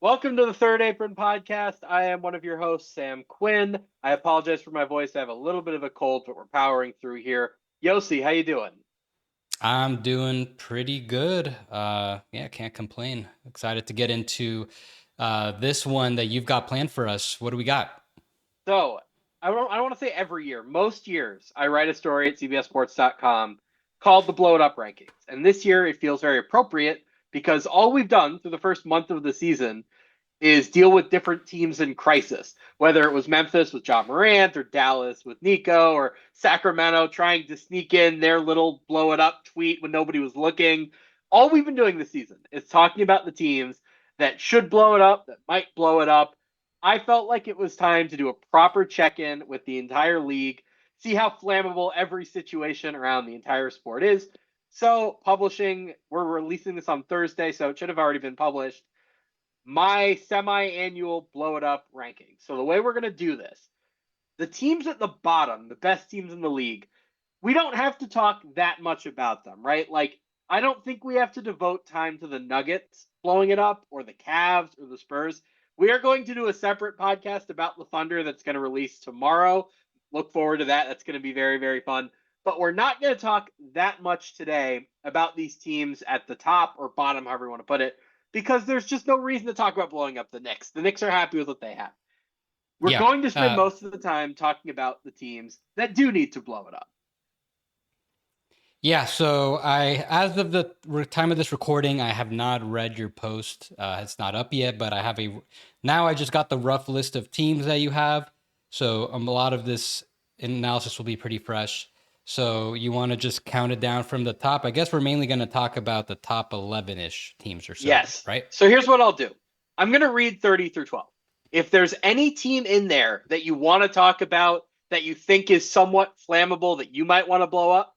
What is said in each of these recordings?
Welcome to the Third Apron podcast. I am one of your hosts, Sam Quinn. I apologize for my voice. I have a little bit of a cold, but we're powering through here. Yossi, how you doing? I'm doing pretty good. Yeah, can't complain. Excited to get into this one that you've got planned for us. What do we got? So, I don't want to say every year. Most years, I write a story at cbssports.com called the Blow It Up Rankings. And this year, it feels very appropriate because all we've done through the first month of the season is deal with different teams in crisis, whether it was Memphis with John Morant or Dallas with Nico or Sacramento trying to sneak in their little blow it up tweet when nobody was looking. All we've been doing this season is talking about the teams that should blow it up, that might blow it up. I felt like it was time to do a proper check in with the entire league, see how flammable every situation around the entire sport is. So, we're releasing this on Thursday, so it should have already been published, my semi-annual blow it up ranking. So the way we're going to do this, the teams at the bottom, the best teams in the league, we don't have to talk that much about them, right? Like, I don't think we have to devote time to the Nuggets blowing it up or the Cavs or the Spurs. We are going to do a separate podcast about the Thunder that's going to release tomorrow. Look forward to that. That's going to be very, very fun. But we're not going to talk that much today about these teams at the top or bottom, however you want to put it, because there's just no reason to talk about blowing up the Knicks. The Knicks are happy with what they have. We're Yeah. going to spend most of the time talking about the teams that do need to blow it up. Yeah, so as of the time of this recording, I have not read your post. It's not up yet, but now I just got the rough list of teams that you have. So a lot of this analysis will be pretty fresh. So you want to just count it down from the top? I guess we're mainly going to talk about the top 11-ish teams or so, Yes. right? So here's what I'll do. I'm going to read 30 through 12. If there's any team in there that you want to talk about that you think is somewhat flammable that you might want to blow up,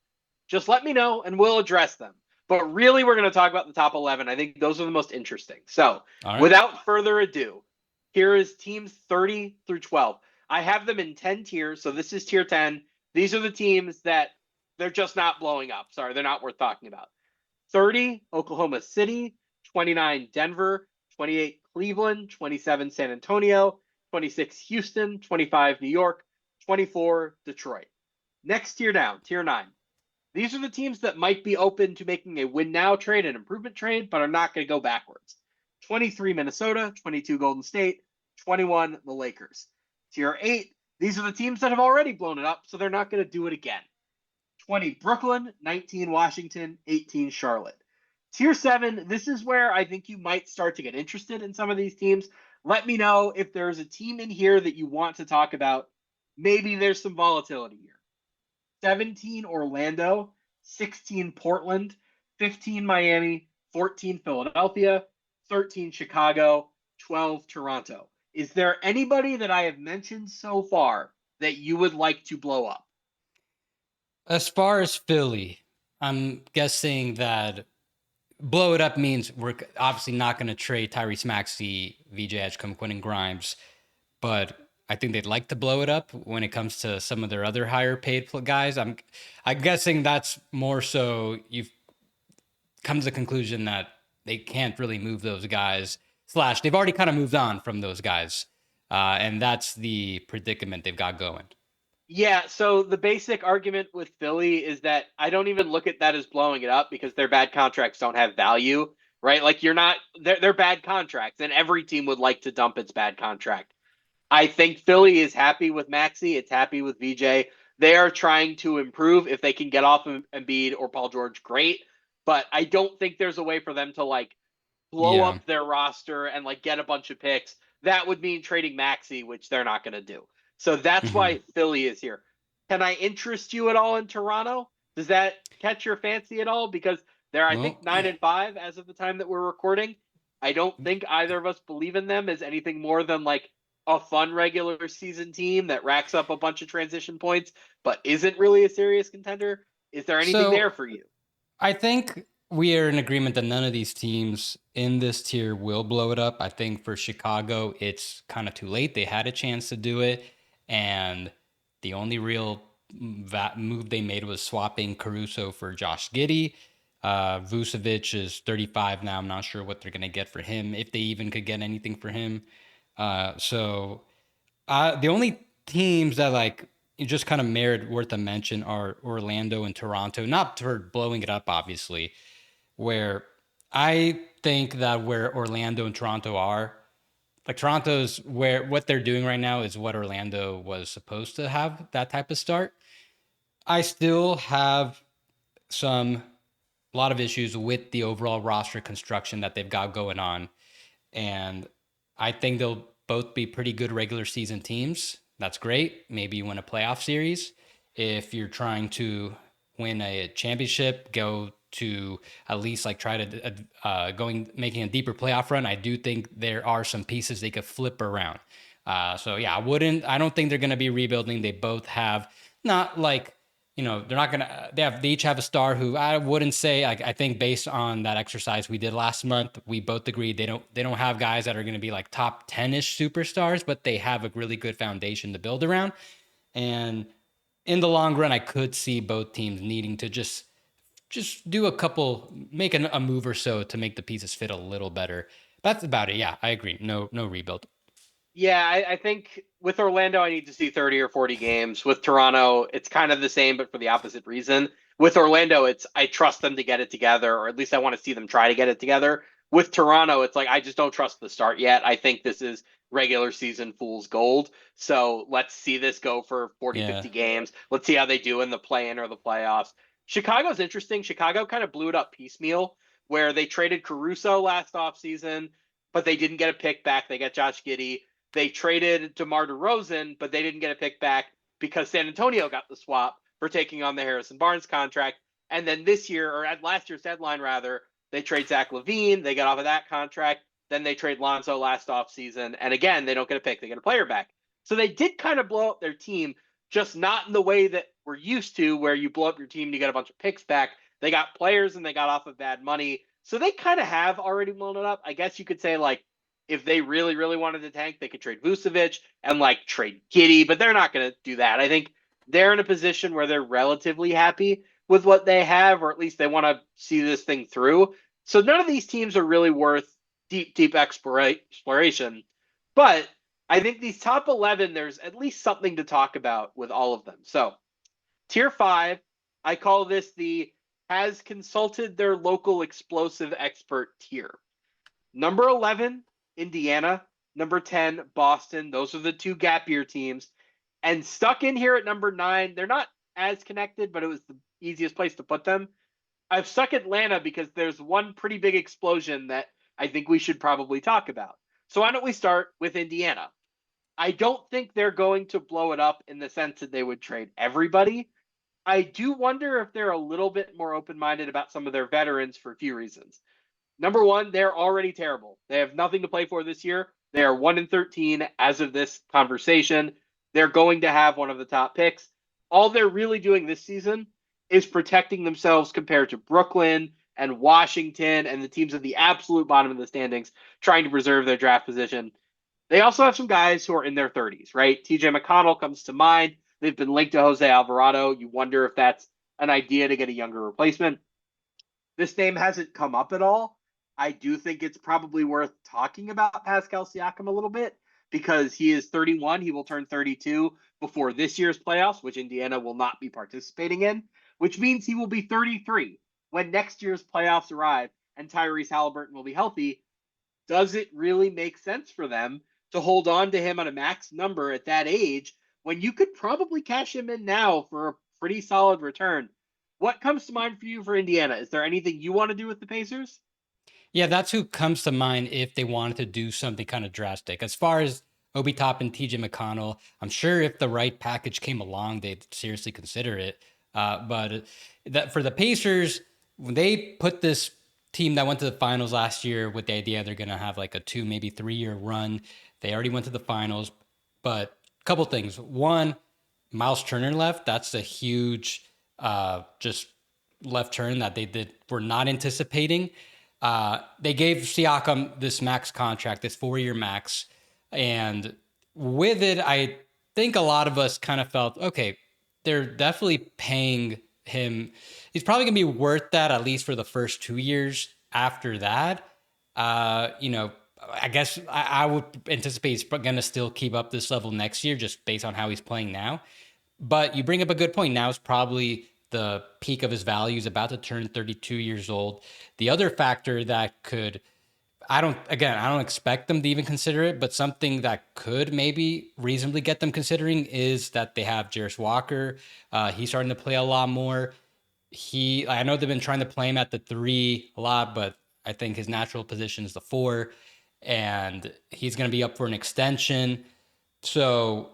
just let me know and we'll address them. But really, we're going to talk about the top 11. I think those are the most interesting. So, All right. without further ado, here is teams 30 through 12. I have them in 10 tiers. So, this is tier 10. These are the teams that they're just not blowing up. Sorry, they're not worth talking about. 30, Oklahoma City. 29, Denver. 28, Cleveland. 27, San Antonio. 26, Houston. 25, New York. 24, Detroit. Next tier down, tier 9. These are the teams that might be open to making a win now trade, an improvement trade, but are not going to go backwards. 23, Minnesota. 22, Golden State. 21, the Lakers. Tier 8, these are the teams that have already blown it up, so they're not going to do it again. 20, Brooklyn. 19, Washington. 18, Charlotte. Tier 7, this is where I think you might start to get interested in some of these teams. Let me know if there's a team in here that you want to talk about. Maybe there's some volatility here. 17, Orlando. 16, Portland. 15, Miami. 14, Philadelphia. 13, Chicago. 12, Toronto. Is there anybody that I have mentioned so far that you would like to blow up? As far as Philly, I'm guessing that blow it up means we're obviously not going to trade Tyrese Maxey, VJ Edgecombe, Quinn, and Grimes, but I think they'd like to blow it up when it comes to some of their other higher paid guys. I'm guessing that's more so you've come to the conclusion that they can't really move those guys. Slash, they've already kind of moved on from those guys, and that's the predicament they've got going. Yeah, so the basic argument with Philly is that I don't even look at that as blowing it up because their bad contracts don't have value, right? Like they're bad contracts, and every team would like to dump its bad contract. I think Philly is happy with Maxey. It's happy with VJ. They are trying to improve. If they can get off of Embiid or Paul George, great. But I don't think there's a way for them to like blow Yeah. up their roster and like get a bunch of picks. That would mean trading Maxey, which they're not going to do. So that's Mm-hmm. why Philly is here. Can I interest you at all in Toronto? Does that catch your fancy at all? Because they're, I Well, think, 9-5 as of the time that we're recording. I don't think either of us believe in them as anything more than like a fun regular season team that racks up a bunch of transition points, but isn't really a serious contender. Is there anything there so for you? I think we are in agreement that none of these teams in this tier will blow it up. I think for Chicago, it's kind of too late. They had a chance to do it, and the only real move they made was swapping Caruso for Josh Giddey. Vucevic is 35 now. I'm not sure what they're going to get for him, if they even could get anything for him. The only teams that like just kind of merit worth a mention are Orlando and Toronto, not for blowing it up, obviously, where I think that where Orlando and Toronto are, like Toronto's where what they're doing right now is what Orlando was supposed to have that type of start. I still have some a lot of issues with the overall roster construction that they've got going on. And I think they'll both be pretty good regular season teams. That's great. Maybe you win a playoff series. If you're trying to win a championship, go to at least like try to making a deeper playoff run. I do think there are some pieces they could flip around. So yeah, I don't think they're going to be rebuilding. They both have not like, they're not gonna. They each have a star who I wouldn't say. I think based on that exercise we did last month, we both agreed they don't have guys that are going to be like top 10-ish superstars, but they have a really good foundation to build around. And in the long run, I could see both teams needing to just do a couple, make a move or so to make the pieces fit a little better. That's about it. Yeah, I agree. No rebuild. Yeah, I think with Orlando, I need to see 30 or 40 games. With Toronto, it's kind of the same, but for the opposite reason. With Orlando, it's I trust them to get it together, or at least I want to see them try to get it together. With Toronto, it's like I just don't trust the start yet. I think this is regular season fool's gold. So let's see this go for 40, Yeah, 50 games. Let's see how they do in the play-in or the playoffs. Chicago's interesting. Chicago kind of blew it up piecemeal, where they traded Caruso last offseason, but they didn't get a pick back. They got Josh Giddey. They traded DeMar DeRozan, but they didn't get a pick back because San Antonio got the swap for taking on the Harrison Barnes contract. And then this year, or at last year's deadline, rather, they trade Zach LaVine. They get off of that contract. Then they trade Lonzo last offseason. And again, they don't get a pick. They get a player back. So they did kind of blow up their team, just not in the way that we're used to, where you blow up your team and you get a bunch of picks back. They got players and they got off of bad money. So they kind of have already blown it up. I guess you could say, like, if they really, really wanted to tank, they could trade Vucevic and like trade Giddey, but they're not going to do that. I think they're in a position where they're relatively happy with what they have, or at least they want to see this thing through. So none of these teams are really worth deep exploration. But I think these top 11, there's at least something to talk about with all of them. So tier 5, I call this the has consulted their local explosive expert tier. Number 11, Indiana. Number 10, Boston. Those are the two gap year teams. And stuck in here at number 9, they're not as connected, but it was the easiest place to put them. I've stuck Atlanta because there's one pretty big explosion that I think we should probably talk about. So why don't we start with Indiana? I don't think they're going to blow it up in the sense that they would trade everybody. I do wonder if they're a little bit more open-minded about some of their veterans for a few reasons. Number one, they're already terrible. They have nothing to play for this year. They are 1-13 as of this conversation. They're going to have one of the top picks. All they're really doing this season is protecting themselves compared to Brooklyn and Washington and the teams at the absolute bottom of the standings, trying to preserve their draft position. They also have some guys who are in their 30s, right? TJ McConnell comes to mind. They've been linked to Jose Alvarado. You wonder if that's an idea to get a younger replacement. This name hasn't come up at all. I do think it's probably worth talking about Pascal Siakam a little bit because he is 31. He will turn 32 before this year's playoffs, which Indiana will not be participating in, which means he will be 33 when next year's playoffs arrive and Tyrese Halliburton will be healthy. Does it really make sense for them to hold on to him on a max number at that age when you could probably cash him in now for a pretty solid return? What comes to mind for you for Indiana? Is there anything you want to do with the Pacers? yeah, that's who comes to mind if they wanted to do something kind of drastic. As far as Obi Toppin, TJ McConnell, I'm sure if the right package came along, they'd seriously consider it. But that for the Pacers, when they put this team that went to the finals last year with the idea they're going to have like a 2, maybe 3 year run, they already went to the finals. But a couple things. One, Miles Turner left. That's a huge just left turn that were not anticipating. They gave Siakam this max contract, this 4-year max, and with it, I think a lot of us kind of felt, okay, they're definitely paying him. He's probably going to be worth that at least for the first 2 years. After that, you know, I guess I would anticipate he's going to still keep up this level next year just based on how he's playing now. But you bring up a good point. Now is probably the peak of his value. He's about to turn 32 years old. The other factor that could, I don't expect them to even consider it, but something that could maybe reasonably get them considering is that they have Jarris Walker. He's starting to play a lot more. I know they've been trying to play him at the 3 a lot, but I think his natural position is the 4, and he's going to be up for an extension. So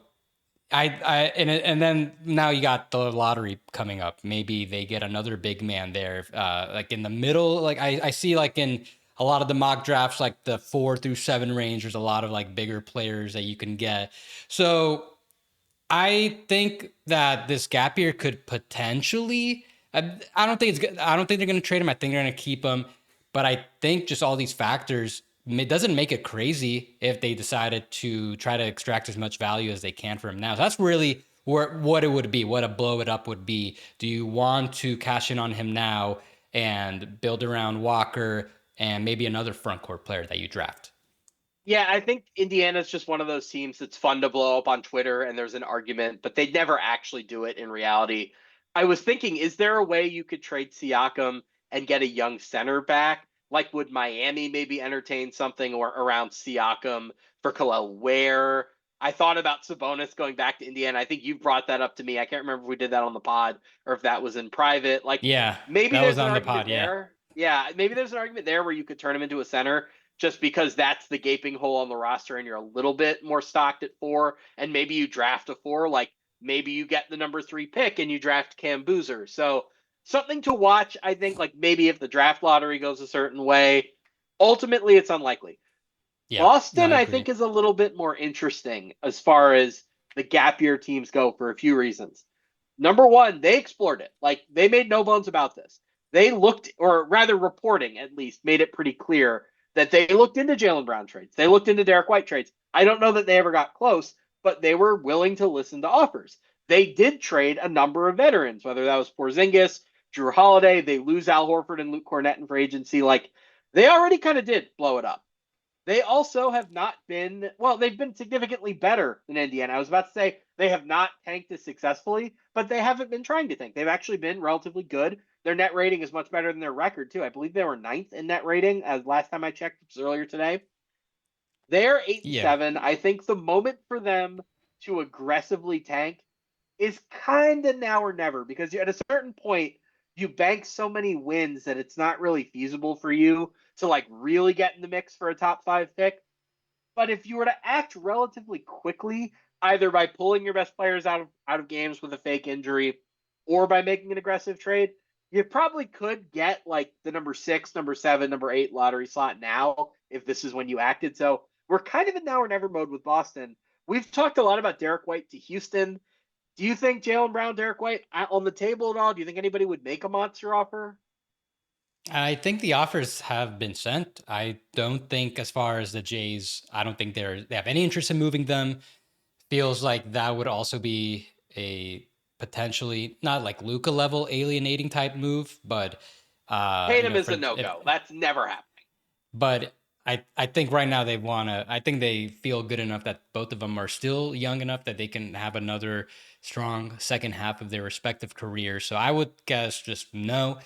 and then now you got the lottery coming up. Maybe they get another big man there, like in the middle. Like I see like in a lot of the mock drafts, like the 4 through 7 range, there's a lot of like bigger players that you can get. So I think that this gap year could potentially. I don't think it's. I don't think they're going to trade him. I think they're going to keep him. But I think just all these factors, it doesn't make it crazy if they decided to try to extract as much value as they can from him now. So that's really what it would be. What a blow it up would be. Do you want to cash in on him now and build around Walker and maybe another front court player that you draft? Yeah, I think Indiana's just one of those teams that's fun to blow up on Twitter and there's an argument, but they'd never actually do it in reality. I was thinking, is there a way you could trade Siakam and get a young center back? Like, would Miami maybe entertain something or around Siakam for Khalil Ware? I thought about Sabonis going back to Indiana. I think you brought that up to me. I can't remember if we did that on the pod or if that was in private. Like, Yeah, maybe that was there's an on the argument pod. Yeah. there. Yeah, maybe there's an argument there where you could turn him into a center just because that's the gaping hole on the roster and you're a little bit more stocked at 4 and maybe you draft a 4, like maybe you get the number 3 pick and you draft Cam Boozer. So something to watch. I think like maybe if the draft lottery goes a certain way, ultimately it's unlikely. Yeah, no, Boston I I agree. think is a little bit more interesting as far as the gap year teams go for a few reasons. Number one, they explored it. Like they made no bones about this. They looked, or rather, reporting at least made it pretty clear that they looked into Jaylen Brown trades. They looked into Derek White trades. I don't know that they ever got close, but they were willing to listen to offers. They did trade a number of veterans, whether that was Porzingis, Drew Holiday. They lose Al Horford and Luke Cornett in free agency. Like they already kind of did blow it up. They also have not been, well, they've been significantly better than Indiana. I was about to say they have not tanked as successfully, but they haven't been trying to tank. They've actually been relatively good. Their net rating is much better than their record, too. I believe they were ninth in net rating as last time I checked, which was earlier today. They're 8 and Yeah. 7. I think the moment for them to aggressively tank is kind of now or never because at a certain point, you bank so many wins that it's not really feasible for you to like really get in the mix for a top 5 pick. But if you were to act relatively quickly, either by pulling your best players out of games with a fake injury or by making an aggressive trade, you probably could get like the number 6, number 7, number 8 lottery slot now if this is when you acted. So we're kind of in now or never mode with Boston. We've talked a lot about Derek White to Houston. Do you think Jaylen Brown, Derek White on the table at all? Do you think anybody would make a monster offer? I think the offers have been sent. I don't think, as far as the Jays, I don't think they have any interest in moving them. Feels like that would also be a potentially not like Luca level alienating type move, but Tatum is for a no if go. That's never happening. but I think right now they want to. I think they feel good enough that both of them are still young enough that they can have another strong second half of their respective careers. So I would guess just no.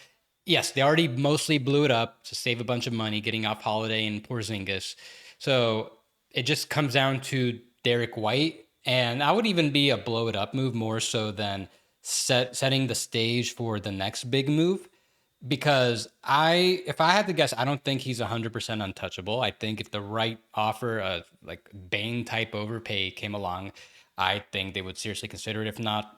Yes, they already mostly blew it up to save a bunch of money getting off Holiday and Porzingis. So it just comes down to Derek White, and I would even be a blow it up move more so than setting the stage for the next big move because if I had to guess, I don't think he's 100% untouchable. I think if the right offer, like Bane type overpay came along, I think they would seriously consider it, if not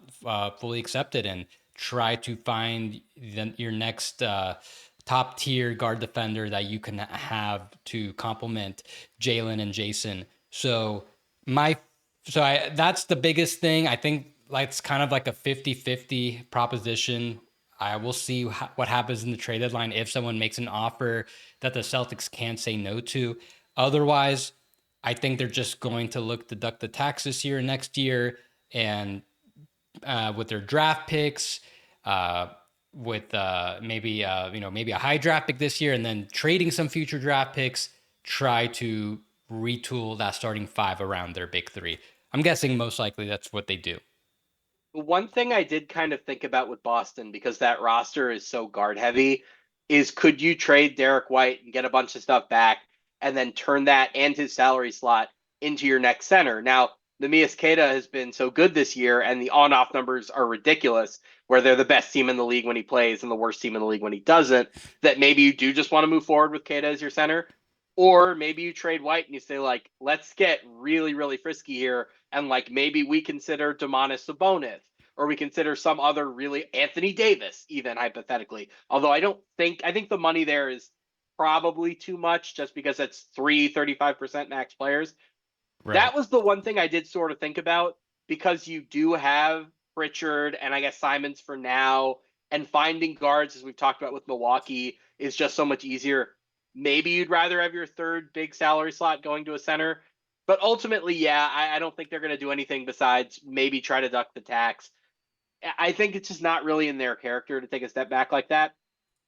fully accept it, and try to find your next top tier guard defender that you can have to complement Jalen and Jason. So my that's the biggest thing. I think like it's kind of like a 50-50 proposition. I will see what happens in the trade deadline if someone makes an offer that the Celtics can't say no to. Otherwise, I think they're just going to look to deduct the tax this year and next year, and with their draft picks, with maybe maybe a high draft pick this year and then trading some future draft picks, try to retool that starting five around their big three. I'm guessing most likely that's what they do. One thing I did kind of think about with Boston, because that roster is so guard heavy, is could you trade Derek White and get a bunch of stuff back and then turn that and his salary slot into your next center? Now, Nemias Queta has been so good this year, and the on off numbers are ridiculous, where they're the best team in the league when he plays and the worst team in the league when he doesn't, that maybe you do just want to move forward with Queta as your center. Or maybe you trade White and you say, like, let's get really, really frisky here. And like maybe we consider Domantas Sabonis, or we consider some other really Anthony Davis, even hypothetically. Although I think the money there is probably too much just because it's 35% max players. Right. That was the one thing I did sort of think about, because you do have Pritchard and I guess Simons for now, and finding guards, as we've talked about with Milwaukee, is just so much easier. Maybe you'd rather have your third big salary slot going to a center. But ultimately, yeah, I don't think they're going to do anything besides maybe try to duck the tax. I think it's just not really in their character to take a step back like that.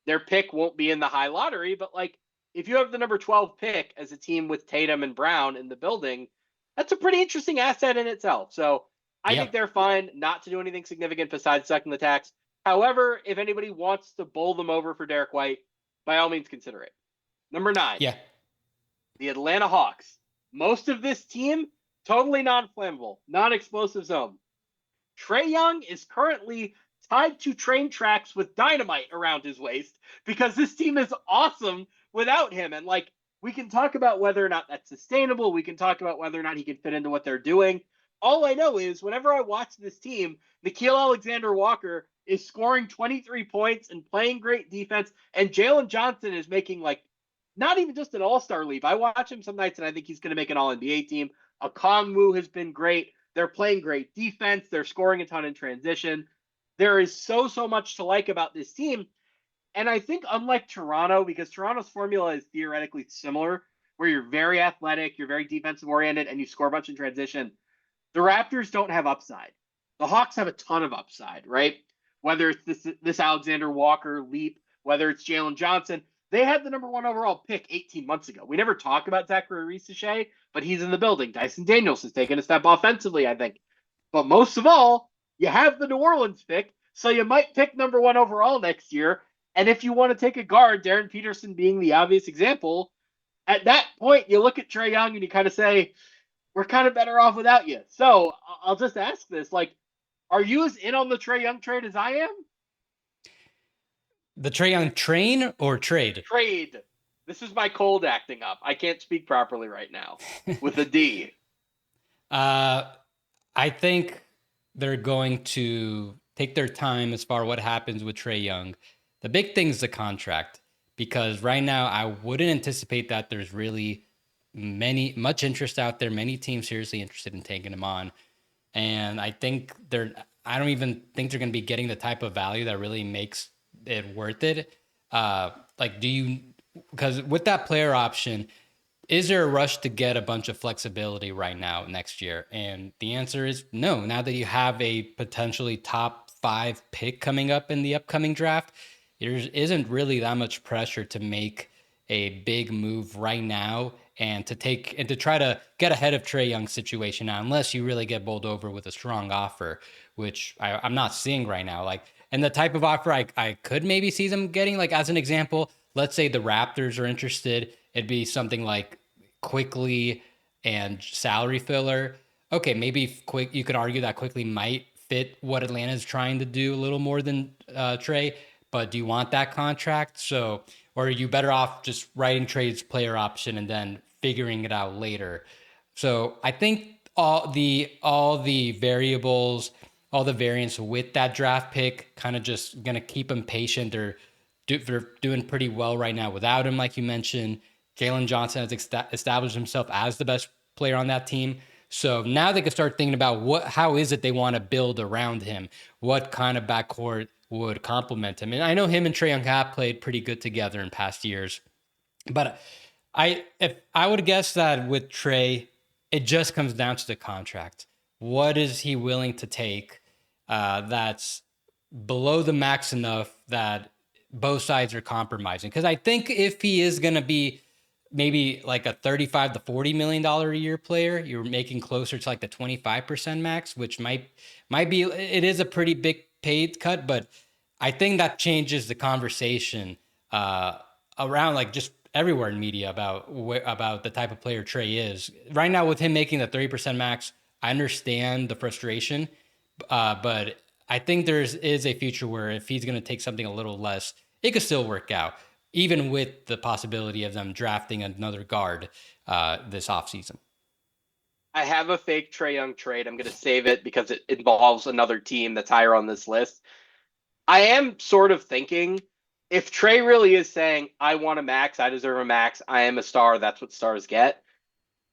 Their pick won't be in the high lottery, but like if you have the number 12 pick as a team with Tatum and Brown in the building, that's a pretty interesting asset in itself. So I Yeah. think they're fine not to do anything significant besides sucking the tax. However, if anybody wants to bowl them over for Derek White, by all means consider it. Number 9, Yeah. the Atlanta Hawks. Most of this team, totally non-flammable, non-explosive zone. Trae Young is currently tied to train tracks with dynamite around his waist because this team is awesome without him. And like, we can talk about whether or not that's sustainable. We can talk about whether or not he can fit into what they're doing. All I know is whenever I watch this team, Nickeil Alexander-Walker is scoring 23 points and playing great defense. And Jalen Johnson is making like not even just an all-star leap. I watch him some nights and I think he's going to make an all-NBA team. Okongwu has been great. They're playing great defense. They're scoring a ton in transition. There is so much to like about this team. And I think unlike Toronto, because Toronto's formula is theoretically similar, where you're very athletic, you're very defensive oriented, and you score a bunch in transition, the Raptors don't have upside. The Hawks have a ton of upside, right? Whether it's this Alexander Walker leap, whether it's Jalen Johnson, they had the number 1 overall pick 18 months ago. We never talk about Zachary Risache, but he's in the building. Dyson Daniels has taken a step offensively, I think. But most of all, you have the New Orleans pick, so you might pick number 1 overall next year. And if you want to take a guard, Darren Peterson being the obvious example, at that point you look at Trae Young and you kind of say, we're kind of better off without you. So I'll just ask this: like, are you as in on the Trae Young trade as I am? The Trae Young train or trade? Trade. This is my cold acting up. I can't speak properly right now with a D. I think they're going to take their time as far as what happens with Trae Young. The big thing is the contract, because right now I wouldn't anticipate that there's really much interest out there. Many teams seriously interested in taking him on, and I think I don't even think they're going to be getting the type of value that really makes it worth it. Like, do you? Because with that player option, is there a rush to get a bunch of flexibility right now next year? And the answer is no. Now that you have a potentially top 5 pick coming up in the upcoming draft, there isn't really that much pressure to make a big move right now and to try to get ahead of Trae Young's situation now, unless you really get bowled over with a strong offer, which I'm not seeing right now. Like, and the type of offer I could maybe see them getting, like as an example, let's say the Raptors are interested, it'd be something like quickly and salary filler. Okay, maybe quick. You could argue that quickly might fit what Atlanta is trying to do a little more than Trae. But do you want that contract? So, or are you better off just writing Trae's player option and then figuring it out later? So I think all the variables, all the variance with that draft pick, kind of just gonna keep him patient. They're doing pretty well right now without him, like you mentioned. Jalen Johnson has established himself as the best player on that team. So now they can start thinking about how is it they want to build around him? What kind of backcourt would complement him? And I know him and Trae Young have played pretty good together in past years, but if I would guess that with Trae, it just comes down to the contract. What is he willing to take? That's below the max enough that both sides are compromising. Because I think if he is going to be maybe like a 35 to 40 million dollar a year player, you're making closer to like the 25% max, which might be, it is a pretty big paid cut, but I think that changes the conversation uh around like just everywhere in media about about the type of player Trey is right now. With him making the 30% max, I understand the frustration, but I think is a future where if he's going to take something a little less, it could still work out, even with the possibility of them drafting another guard this offseason. I have a fake Trey Young trade. I'm going to save it because it involves another team that's higher on this list. I am sort of thinking if Trey really is saying, I want a max, I deserve a max, I am a star, that's what stars get.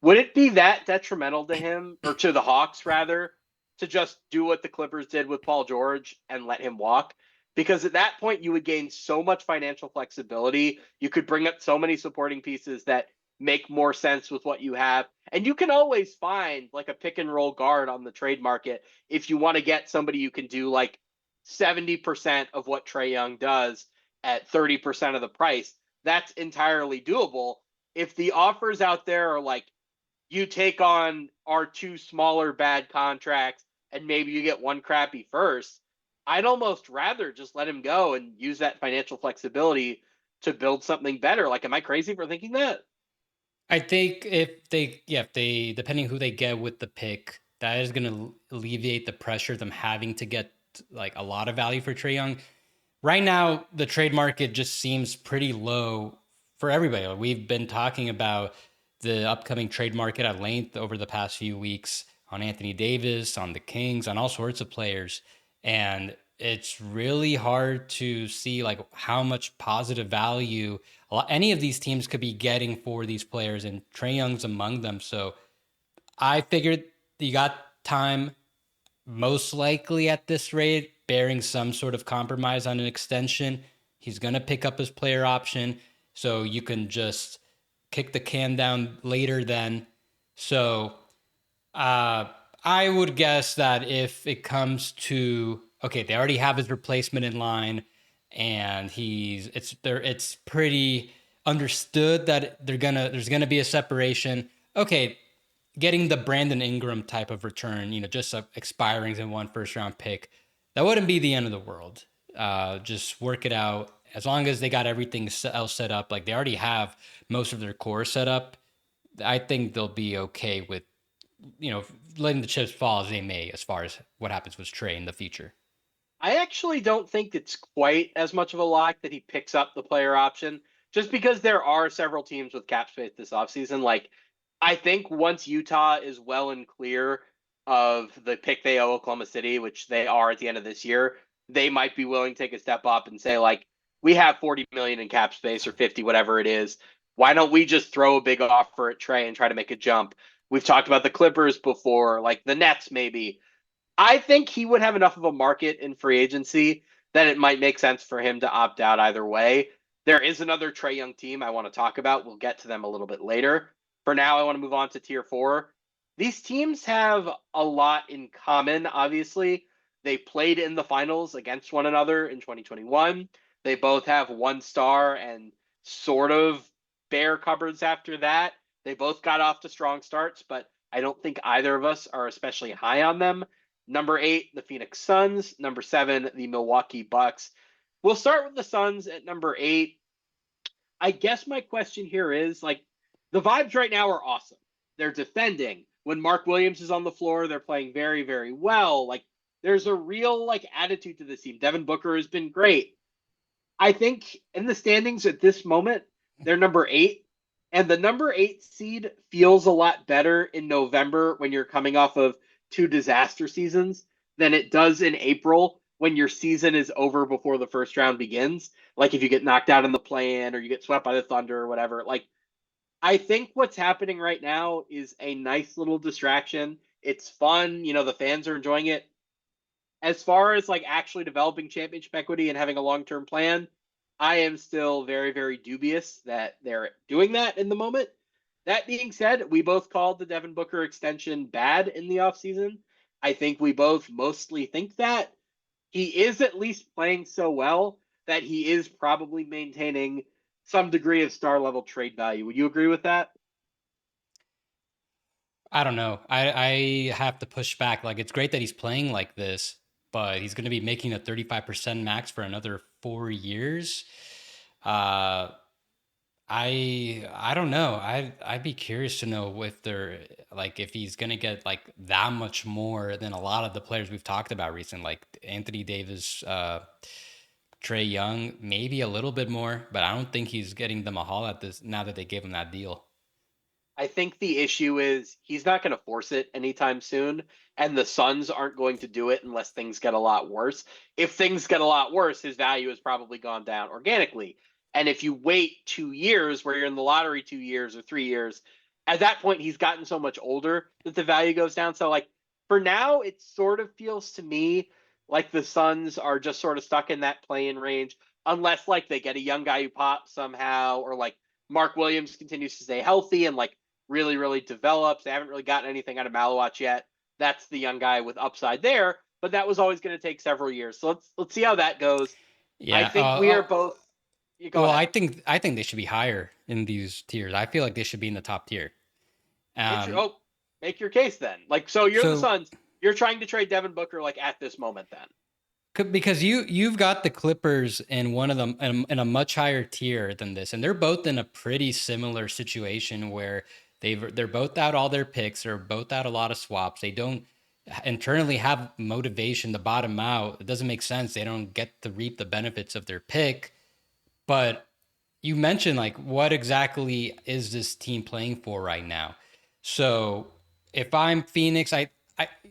Would it be that detrimental to him, or to the Hawks rather, to just do what the Clippers did with Paul George and let him walk? Because at that point, you would gain so much financial flexibility. You could bring up so many supporting pieces that make more sense with what you have. And you can always find like a pick and roll guard on the trade market if you want to get somebody you can do like 70% of what Trey Young does at 30% of the price. That's entirely doable. If the offers out there are like, you take on our two smaller bad contracts and maybe you get one crappy first, I'd almost rather just let him go and use that financial flexibility to build something better. Like, am I crazy for thinking that? I think if they, depending who they get with the pick, that is going to alleviate the pressure of them having to get like a lot of value for Trey Young. Right now, the trade market just seems pretty low for everybody. We've been talking about the upcoming trade market at length over the past few weeks on Anthony Davis, on the Kings, on all sorts of players. And it's really hard to see like how much positive value any of these teams could be getting for these players, and Trey Young's among them. So I figured you got time, most likely at this rate, bearing some sort of compromise on an extension. He's going to pick up his player option. So you can just kick the can down later then. So uh, I would guess that if it comes to, okay, they already have his replacement in line, and it's pretty understood that there's gonna be a separation. Okay, getting the Brandon Ingram type of return, just expiring in one first round pick, that wouldn't be the end of the world. Just work it out. As long as they got everything else set up, like they already have most of their core set up, I think they'll be okay with, you know, letting the chips fall as they may as far as what happens with Trey in the future. I actually don't think it's quite as much of a lock that he picks up the player option, just because there are several teams with cap space this offseason. Like, I think once Utah is well and clear of the pick they owe Oklahoma City, which they are at the end of this year, they might be willing to take a step up and say, like, we have 40 million in cap space or 50, whatever it is. Why don't we just throw a big offer at Trey and try to make a jump? We've talked about the Clippers before, like the Nets maybe. I think he would have enough of a market in free agency that it might make sense for him to opt out either way. There is another Trey Young team I want to talk about. We'll get to them a little bit later. For now, I want to move on to tier four. These teams have a lot in common, obviously. They played in the finals against one another in 2021. They both have one star and sort of bare cupboards after that. They both got off to strong starts, but I don't think either of us are especially high on them. Number 8, the Phoenix Suns. Number 7, the Milwaukee Bucks. We'll start with the Suns at number 8. I guess my question here is like the vibes right now are awesome. They're defending. When Mark Williams is on the floor, they're playing very, very well. Like there's a real like attitude to this team. Devin Booker has been great. I think in the standings at this moment, they're number 8. And the number 8 seed feels a lot better in November when you're coming off of two disaster seasons than it does in April when your season is over before the first round begins. Like if you get knocked out in the play-in or you get swept by the Thunder or whatever. Like I think what's happening right now is a nice little distraction. It's fun. The fans are enjoying it. As far as like actually developing championship equity and having a long-term plan, I am still very, very dubious that they're doing that in the moment. That being said, we both called the Devin Booker extension bad in the offseason. I think we both mostly think that. he is at least playing so well that he is probably maintaining some degree of star level trade value. Would you agree with that? I don't know. I have to push back. Like, it's great that he's playing like this, but he's going to be making a 35% max for another 4 years. Uh, I don't know. I'd be curious to know if they're like if he's gonna get like that much more than a lot of the players we've talked about recently, like Anthony Davis, Trey Young, maybe a little bit more, but I don't think he's getting them a haul at this now that they gave him that deal. I think the issue is he's not going to force it anytime soon, and the Suns aren't going to do it unless things get a lot worse. If things get a lot worse, his value has probably gone down organically. And if you wait 2 years, where you're in the lottery 2 years or 3 years, at that point he's gotten so much older that the value goes down. So like for now, it sort of feels to me like the Suns are just sort of stuck in that play-in range, unless like they get a young guy who pops somehow, or like Mark Williams continues to stay healthy and like really, really develops. They haven't really gotten anything out of Malawach yet. That's the young guy with upside there, but that was always going to take several years. So let's see how that goes. I Yeah. think we are both. You go Well, ahead. I think they should be higher in these tiers. I feel like they should be in the top tier. Um, Oh, make your case then. Like, so you're the so Suns. You're trying to trade Devin Booker like at this moment then. Because you've got the Clippers in one of them in a much higher tier than this, and they're both in a pretty similar situation where they're both out all their picks, they're both out a lot of swaps. They don't internally have motivation to bottom out. It doesn't make sense. They don't get to reap the benefits of their pick. But you mentioned like what exactly is this team playing for right now? So if I'm Phoenix, I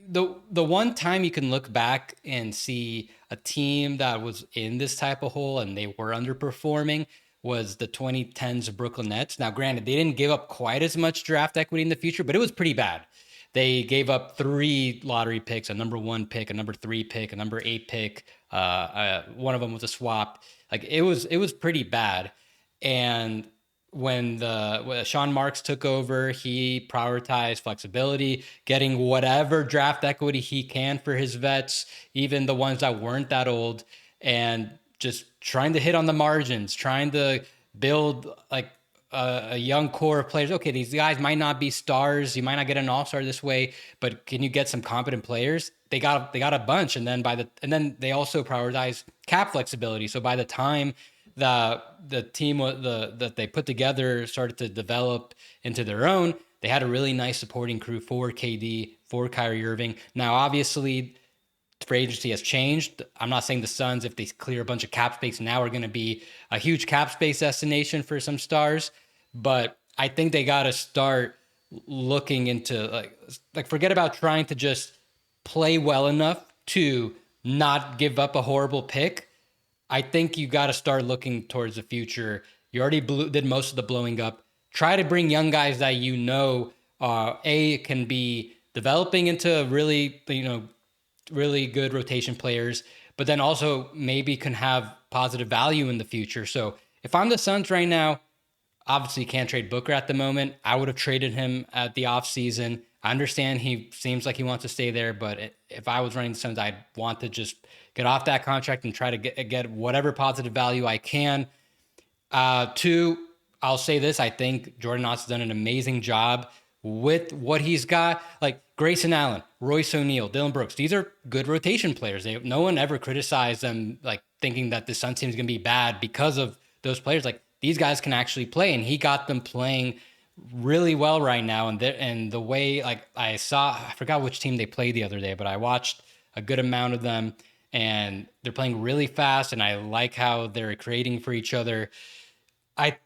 the one time you can look back and see a team that was in this type of hole and they were underperforming was the 2010s Brooklyn Nets. Now, granted, they didn't give up quite as much draft equity in the future, but it was pretty bad. They gave up 3 lottery picks, a number 1 pick, a number 3 pick, a number 8 pick. One of them was a swap. Like it was pretty bad. And when Sean Marks took over, he prioritized flexibility, getting whatever draft equity he can for his vets, even the ones that weren't that old, and just trying to hit on the margins, trying to build like a young core of players. Okay, these guys might not be stars. You might not get an all-star this way, but can you get some competent players? They got a bunch, and then they also prioritize cap flexibility. So by the time the team that they put together started to develop into their own, they had a really nice supporting crew for KD, for Kyrie Irving. Now, obviously, free agency has changed. I'm not saying the Suns, if they clear a bunch of cap space now, are going to be a huge cap space destination for some stars, but I think they got to start looking into like forget about trying to just play well enough to not give up a horrible pick. I think you got to start looking towards the future. You already did most of the blowing up. Try to bring young guys that you know can be developing into really really good rotation players, but then also maybe can have positive value in the future. So if I'm the Suns right now, obviously can't trade Booker at the moment. I would have traded him at the offseason. I understand he seems like he wants to stay there, but if I was running the Suns, I'd want to just get off that contract and try to get whatever positive value I can. Two, I'll say this: I think Jordan Knox has done an amazing job with what he's got. Like Grayson Allen, Royce O'Neal, Dylan Brooks. These are good rotation players. No one ever criticized them, like thinking that the Suns team is going to be bad because of those players. Like these guys can actually play, and he got them playing really well right now. And the way like I forgot which team they played the other day, but I watched a good amount of them, and they're playing really fast. And I like how they're creating for each other. I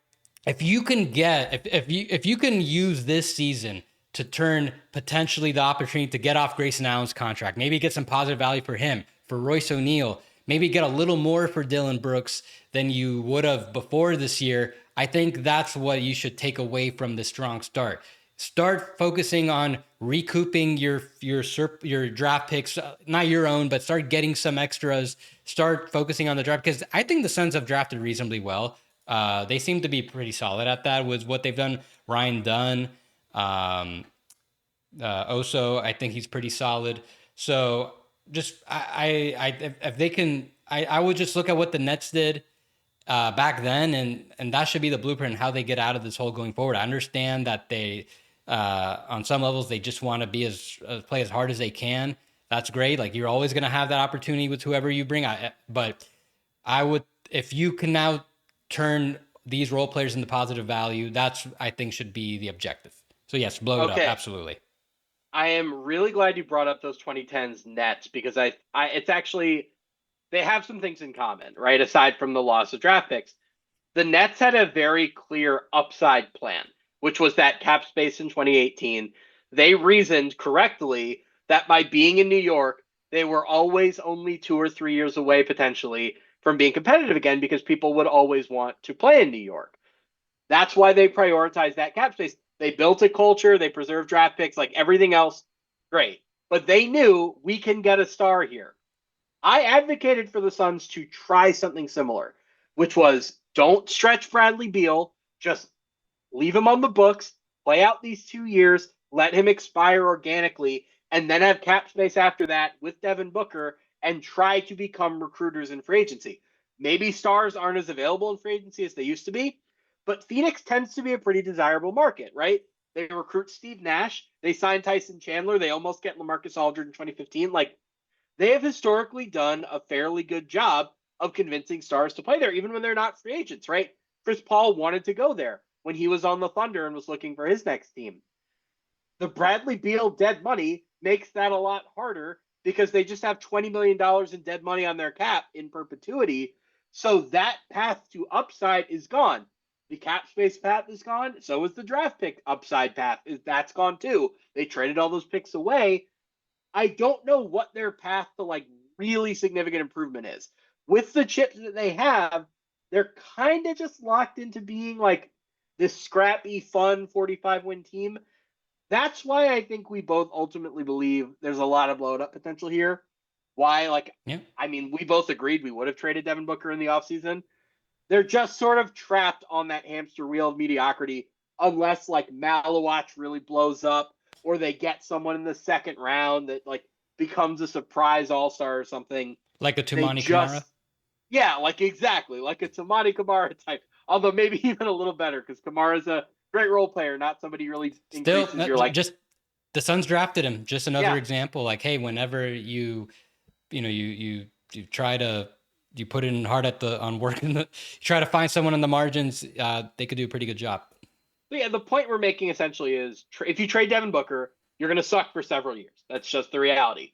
if you can get if you can use this season to turn potentially the opportunity to get off Grayson Allen's contract, maybe get some positive value for him, for Royce O'Neal, maybe get a little more for Dylan Brooks than you would have before this year. I think that's what you should take away from the strong start. Start focusing on recouping your draft picks, not your own, but start getting some extras. Start focusing on the draft because I think the Suns have drafted reasonably well. They seem to be pretty solid at that with what they've done. Ryan Dunn, um, Oso, I think he's pretty solid. So just if they can, I would just look at what the Nets did back then, and that should be the blueprint how they get out of this hole going forward. I understand that they, on some levels, they just want to be play as hard as they can. That's great. Like you're always going to have that opportunity with whoever you bring. But I would, if you can now turn these role players into positive value, that's I think should be the objective. So yes, blow it up, Okay, absolutely. I am really glad you brought up those 2010s Nets because it's actually they have some things in common, right? Aside from the loss of draft picks, the Nets had a very clear upside plan, which was that cap space in 2018. They reasoned correctly that by being in New York, they were always only 2 or 3 years away potentially from being competitive again because people would always want to play in New York. That's why they prioritized that cap space. They built a culture, they preserved draft picks, like everything else, great. But they knew we can get a star here. I advocated for the Suns to try something similar, which was don't stretch Bradley Beal, just leave him on the books, play out these 2 years, let him expire organically, and then have cap space after that with Devin Booker and try to become recruiters in free agency. Maybe stars aren't as available in free agency as they used to be, but Phoenix tends to be a pretty desirable market, right? They recruit Steve Nash, they sign Tyson Chandler, they almost get LaMarcus Aldridge in 2015. Like, they have historically done a fairly good job of convincing stars to play there, even when they're not free agents, right? Chris Paul wanted to go there when he was on the Thunder and was looking for his next team. The Bradley Beal dead money makes that a lot harder because they just have $20 million in dead money on their cap in perpetuity. So that path to upside is gone. The cap space path is gone. So is the draft pick upside path. That's gone too. They traded all those picks away. I don't know what their path to like really significant improvement is. With the chips that they have, they're kind of just locked into being like this scrappy, fun 45 win team. That's why I think we both ultimately believe there's a lot of blown up potential here. Why, like, Yeah. I mean, we both agreed we would have traded Devin Booker in the offseason. They're just sort of trapped on that hamster wheel of mediocrity unless like Malawatch really blows up or they get someone in the second round that like becomes a surprise all-star or something. Like a They Tumani Kamara. just yeah, like exactly, like a Tamani Kamara type. Although maybe even a little better because Kamara's a great role player, not somebody who really Still, increases your like just the Suns drafted him. Just another yeah. example. Like, hey, whenever you try to you put in hard at the on working the try to find someone in the margins, they could do a pretty good job. But yeah, the point we're making essentially is if you trade Devin Booker, you're going to suck for several years. That's just the reality.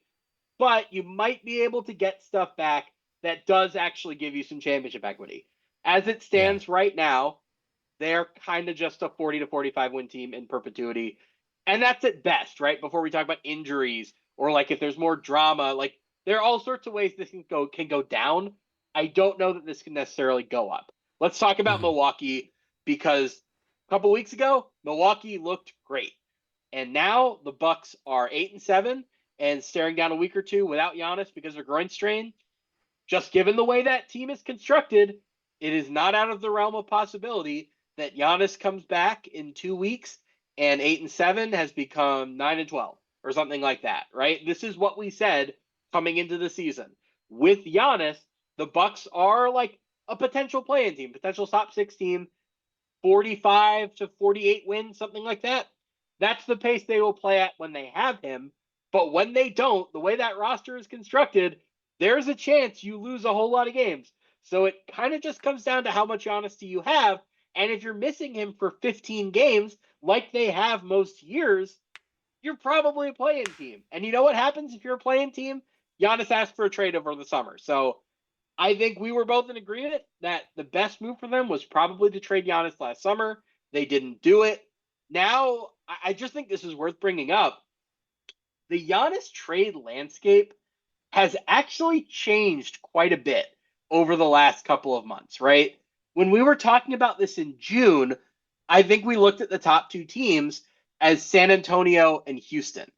But you might be able to get stuff back that does actually give you some championship equity. As it Yeah. stands right now, they're kind of just a 40 to 45 win team in perpetuity. And that's at best, right? Before we talk about injuries or like if there's more drama, like there are all sorts of ways this can go down. I don't know that this can necessarily go up. Let's talk about Mm-hmm. Milwaukee because a couple weeks ago, Milwaukee looked great. And now the Bucks are 8-7 and staring down a week or two without Giannis because of a groin strain. Just given the way that team is constructed, it is not out of the realm of possibility that Giannis comes back in 2 weeks and 8-7 has become 9-12 or something like that, right? This is what we said coming into the season. With Giannis, the Bucks are like a potential play-in team, potential top six team, 45 to 48 wins, something like that. That's the pace they will play at when they have him. But when they don't, the way that roster is constructed, there's a chance you lose a whole lot of games. So it kind of just comes down to how much honesty you have. And if you're missing him for 15 games, like they have most years, you're probably a playing team. And you know what happens if you're a playing team? Giannis asked for a trade over the summer. So I think we were both in agreement that the best move for them was probably to trade Giannis last summer. They didn't do it. Now, I just think this is worth bringing up. The Giannis trade landscape has actually changed quite a bit over the last couple of months, right? When we were talking about this in June, I think we looked at the top two teams as San Antonio and Houston.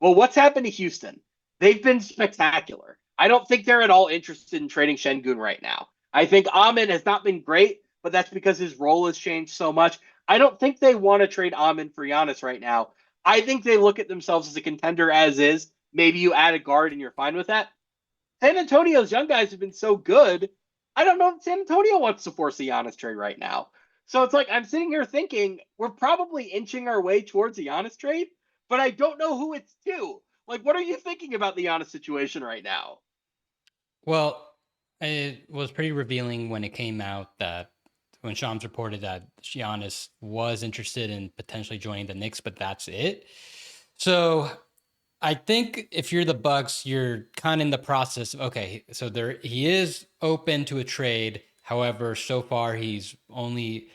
Well, what's happened to Houston? They've been spectacular. I don't think they're at all interested in trading Şengün right now. I think Amin has not been great, but that's because his role has changed so much. I don't think they want to trade Amin for Giannis right now. I think they look at themselves as a contender as is, Maybe you add a guard and you're fine with that. San Antonio's young guys have been so good. I don't know if San Antonio wants to force a Giannis trade right now. So it's like I'm sitting here thinking we're probably inching our way towards a Giannis trade, but I don't know who it's to. Like, what are you thinking about the Giannis situation right now? Well, it was pretty revealing when it came out that when Shams reported that Giannis was interested in potentially joining the Knicks, but that's it. So I think if you're the Bucks, you're kind of in the process of okay. So there, he is open to a trade. However, so far he's only.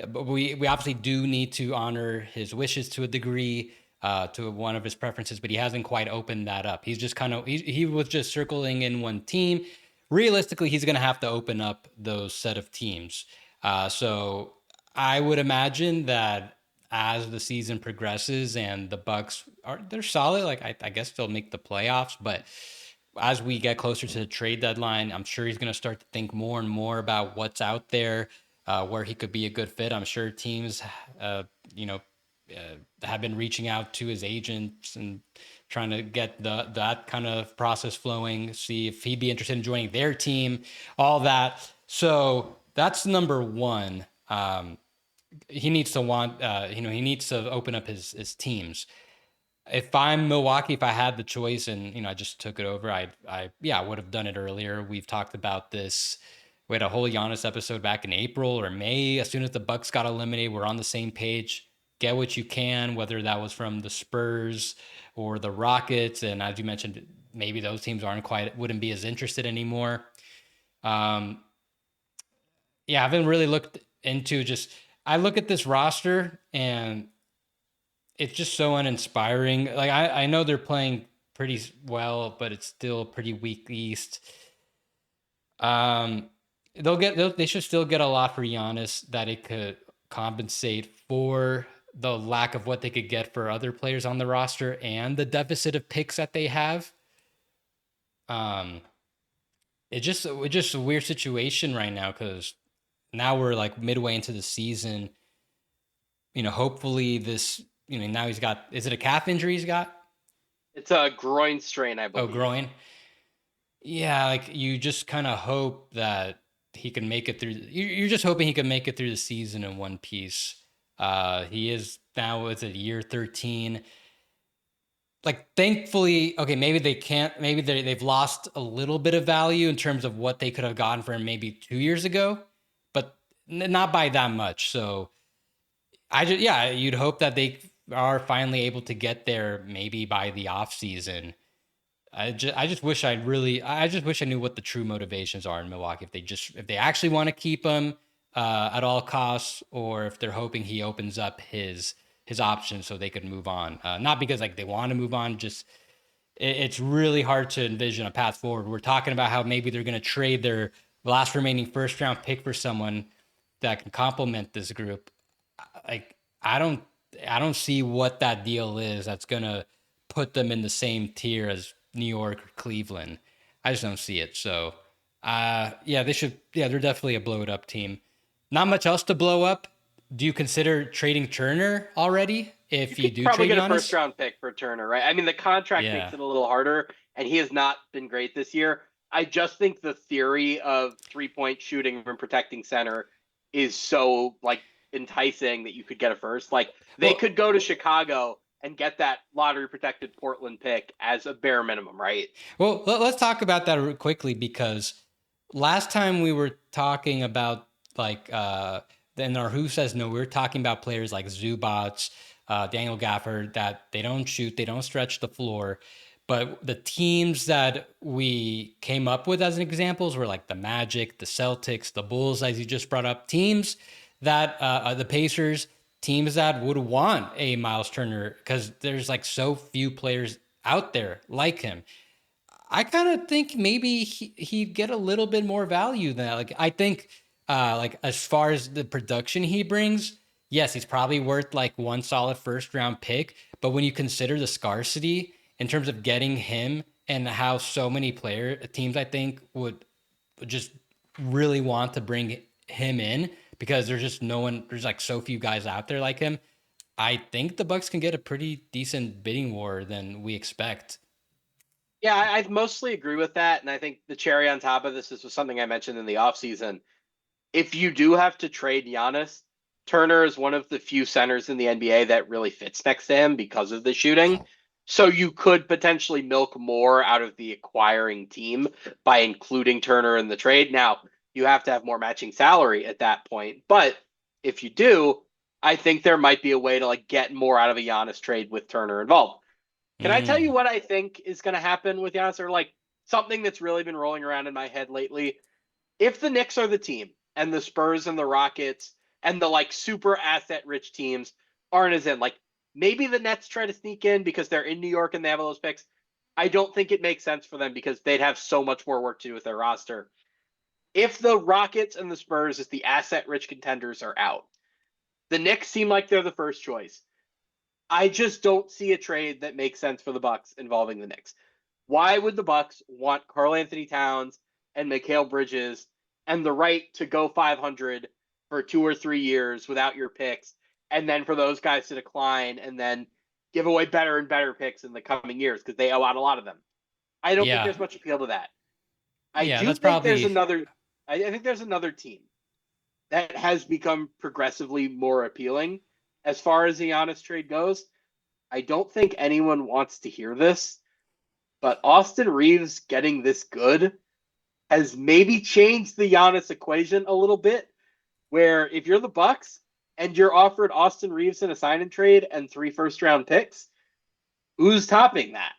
But we obviously do need to honor his wishes to a degree, to one of his preferences, but he hasn't quite opened that up. He's just kind of he was just circling in one team. Realistically, he's going to have to open up those set of teams. So I would imagine that as the season progresses and the Bucks are they're solid, like I guess they'll make the playoffs, but as we get closer to the trade deadline, I'm sure he's going to start to think more and more about what's out there, where he could be a good fit. I'm sure teams, uh, you know, have been reaching out to his agents and trying to get that kind of process flowing, see if he'd be interested in joining their team, all that. So that's number one. He needs to want, he needs to open up his teams. If I'm Milwaukee, if I had the choice and I just took it over, I would have done it earlier. We've talked about this. We had a whole Giannis episode back in April or May. As soon as the Bucks got eliminated, we're on the same page. Get what you can, whether that was from the Spurs or the Rockets, and as you mentioned, maybe those teams wouldn't be as interested anymore. Um, yeah, I haven't really looked into just. I look at this roster and it's just so uninspiring. Like I know they're playing pretty well, but it's still pretty weak East. Um, they should still get a lot for Giannis that it could compensate for the lack of what they could get for other players on the roster and the deficit of picks that they have. Um, it's just a weird situation right now because now we're like midway into the season. Hopefully this. Now he's got. Is it a calf injury he's got? It's a groin strain, I Oh, believe. groin. Yeah, like you just kind of hope that he can make it through. You're just hoping he can make it through the season in one piece. He is now it's at year 13. Like, thankfully, okay, maybe they can't. Maybe they've lost a little bit of value in terms of what they could have gotten for him maybe 2 years ago, but not by that much. So yeah, you'd hope that they are finally able to get there maybe by the off season. I just wish I knew what the true motivations are in Milwaukee. If they actually want to keep him at all costs, or if they're hoping he opens up his options so they could move on. Not because like they want to move on, just it's really hard to envision a path forward. We're talking about how maybe they're going to trade their last remaining first round pick for someone that can complement this group. Like I don't I don't see what that deal is that's gonna put them in the same tier as New York or Cleveland. I just don't see it. So yeah, they're definitely a blow it up team. Not much else to blow up. Do you consider trading Turner already You if you could do probably trade get a first Giannis? round pick for Turner, right? I mean, the contract makes Yeah. it a little harder, and he has not been great this year. I just think the theory of 3-point shooting and protecting center is so like enticing that you could get a first. Like they Well, could go to Chicago and get that lottery protected Portland pick as a bare minimum, right? let's talk about that real quickly because last time we were talking about like in our Who Says No, we were talking about players like Zubats, Daniel Gafford that they don't shoot, they don't stretch the floor. But the teams that we came up with as examples were like the Magic, the Celtics, the Bulls, as you just brought up, teams that the Pacers, teams that would want a Miles Turner because there's like so few players out there like him. I kind of think maybe he'd get a little bit more value than that. Like I think, like as far as the production he brings, yes, he's probably worth like one solid first round pick. But when you consider the scarcity in terms of getting him and how so many teams, I think would just really want to bring him in because there's just no one. There's like so few guys out there like him. I think the Bucks can get a pretty decent bidding war than we expect. Yeah, I mostly agree with that. And I think the cherry on top of this is something I mentioned in the offseason. If you do have to trade Giannis, Turner is one of the few centers in the NBA that really fits next to him because of the shooting. So you could potentially milk more out of the acquiring team by including Turner in the trade. Now, you have to have more matching salary at that point. But if you do, I think there might be a way to like get more out of a Giannis trade with Turner involved. Can I tell you Mm. what I think is going to happen with Giannis, or like something that's really been rolling around in my head lately? If the Knicks are the team and the Spurs and the Rockets and the like super asset rich teams aren't as in, like maybe the Nets try to sneak in because they're in New York and they have all those picks. I don't think it makes sense for them because they'd have so much more work to do with their roster. If the Rockets and the Spurs, as the asset rich contenders, are out, the Knicks seem like they're the first choice. I just don't see a trade that makes sense for the Bucks involving the Knicks. Why would the Bucks want Karl Anthony Towns and Mikal Bridges and the right to go 500 for 2 or 3 years without your picks, and then for those guys to decline and then give away better and better picks in the coming years because they owe out a lot of them? I don't think Yeah, there's much appeal to that. I yeah, do that's think there's probably. another. I think there's another team that has become progressively more appealing as far as the Giannis trade goes. I don't think anyone wants to hear this, but Austin Reeves getting this good has maybe changed the Giannis equation a little bit. Where if you're the Bucks and you're offered Austin Reeves in a sign and trade and 3 first round picks, who's topping that?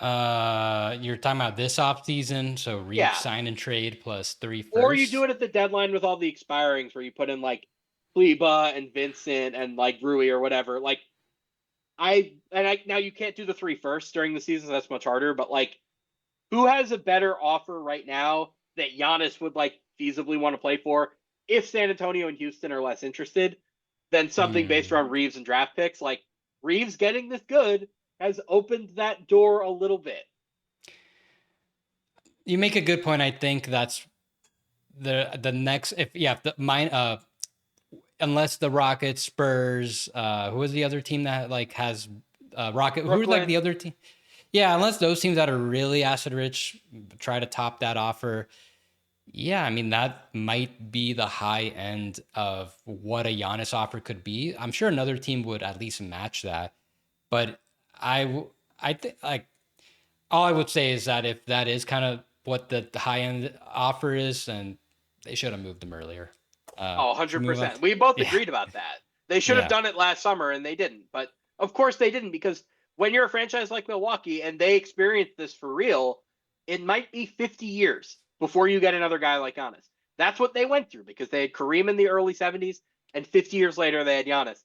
You're talking about this off season, so Reeves Yeah. sign and trade plus three Or you do firsts. it at the deadline with all the expirings where you put in like Kleba and Vincent and like Rui or whatever. Like I now you can't do the 3 firsts during the season, so that's much harder, but like who has a better offer right now that Giannis would like feasibly want to play for if San Antonio and Houston are less interested than something based Hmm. around Reeves and draft picks? Like Reeves getting this good has opened that door a little bit. You make a good point. I think that's the next. If yeah, if the mine unless the Rockets, Spurs, who was the other team that like has Rocket? Who's like the Brooklyn, other team? Yeah, unless those teams that are really asset rich try to top that offer. Yeah, I mean that might be the high end of what a Giannis offer could be. I'm sure another team would at least match that, but I think like all I would say is that if that is kind of what the high end offer is, then they should have moved them earlier. oh, Should we move on? 100%. We both Yeah, agreed about that. They should have yeah. done it last summer and they didn't. But of course they didn't because when you're a franchise like Milwaukee and they experience this for real, it might be 50 years before you get another guy like Giannis. That's what they went through because they had Kareem in the early 70s and 50 years later they had Giannis.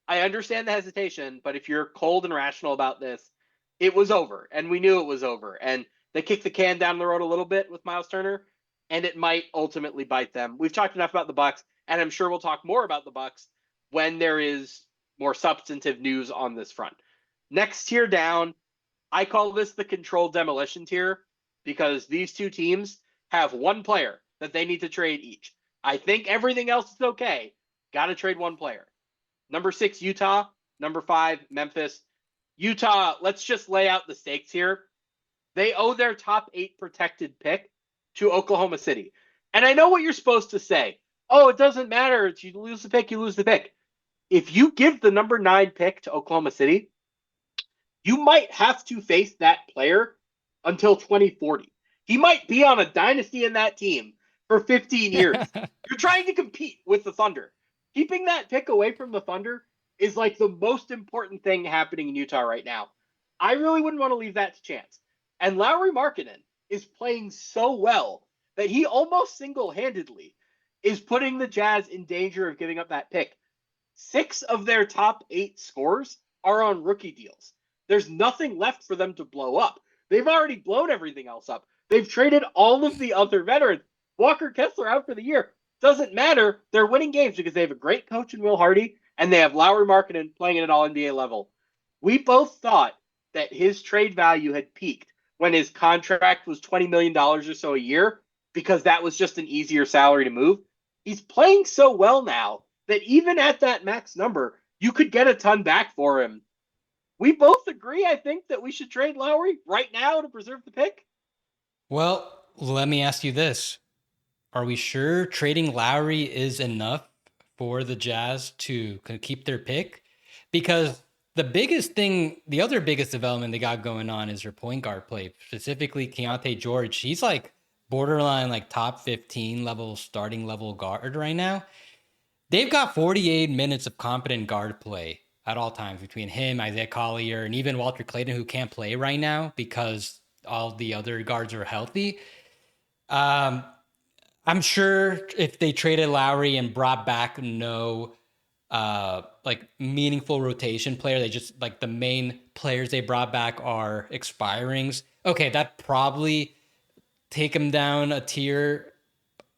I understand the hesitation, but if you're cold and rational about this, it was over and we knew it was over. And they kicked the can down the road a little bit with Miles Turner and it might ultimately bite them. We've talked enough about the Bucks and I'm sure we'll talk more about the Bucks when there is more substantive news on this front. Next tier down, I call this the controlled demolition tier because these two teams have one player that they need to trade each. I think everything else is okay. Got to trade one player. Number 6, Utah. Number 5, Memphis. Utah, let's just lay out the stakes here. They owe their top 8 protected pick to Oklahoma City. And I know what you're supposed to say. Oh, it doesn't matter. If you lose the pick, you lose the pick. If you give the number 9 pick to Oklahoma City, you might have to face that player until 2040. He might be on a dynasty in that team for 15 years. You're trying to compete with the Thunder. Keeping that pick away from the Thunder is like the most important thing happening in Utah right now. I really wouldn't want to leave that to chance. And Lowry Markkinen is playing so well that he almost single-handedly is putting the Jazz in danger of giving up that pick. 6 of their top 8 scores are on rookie deals. There's nothing left for them to blow up. They've already blown everything else up. They've traded all of the other veterans. Walker Kessler out for the year. Doesn't matter. They're winning games because they have a great coach in Will Hardy and they have Lowry Markkinen playing at an all NBA level. We both thought that his trade value had peaked when his contract was $20 million or so a year because that was just an easier salary to move. He's playing so well now that even at that max number, you could get a ton back for him We both agree, I think, that we should trade Lowry right now to preserve the pick. Well, let me ask you this. Are we sure trading Lowry is enough for the Jazz to keep their pick? Because the other biggest development they got going on is their point guard play, specifically Keontae George. He's like borderline like top 15 level starting level guard right now. They've got 48 minutes of competent guard play at all times between him, Isaiah Collier, and even Walter Clayton, who can't play right now because all the other guards are healthy. Um, I'm sure if they traded Lowry and brought back no like meaningful rotation player, they just like the main players they brought back are expirings. Okay, that probably take them down a tier,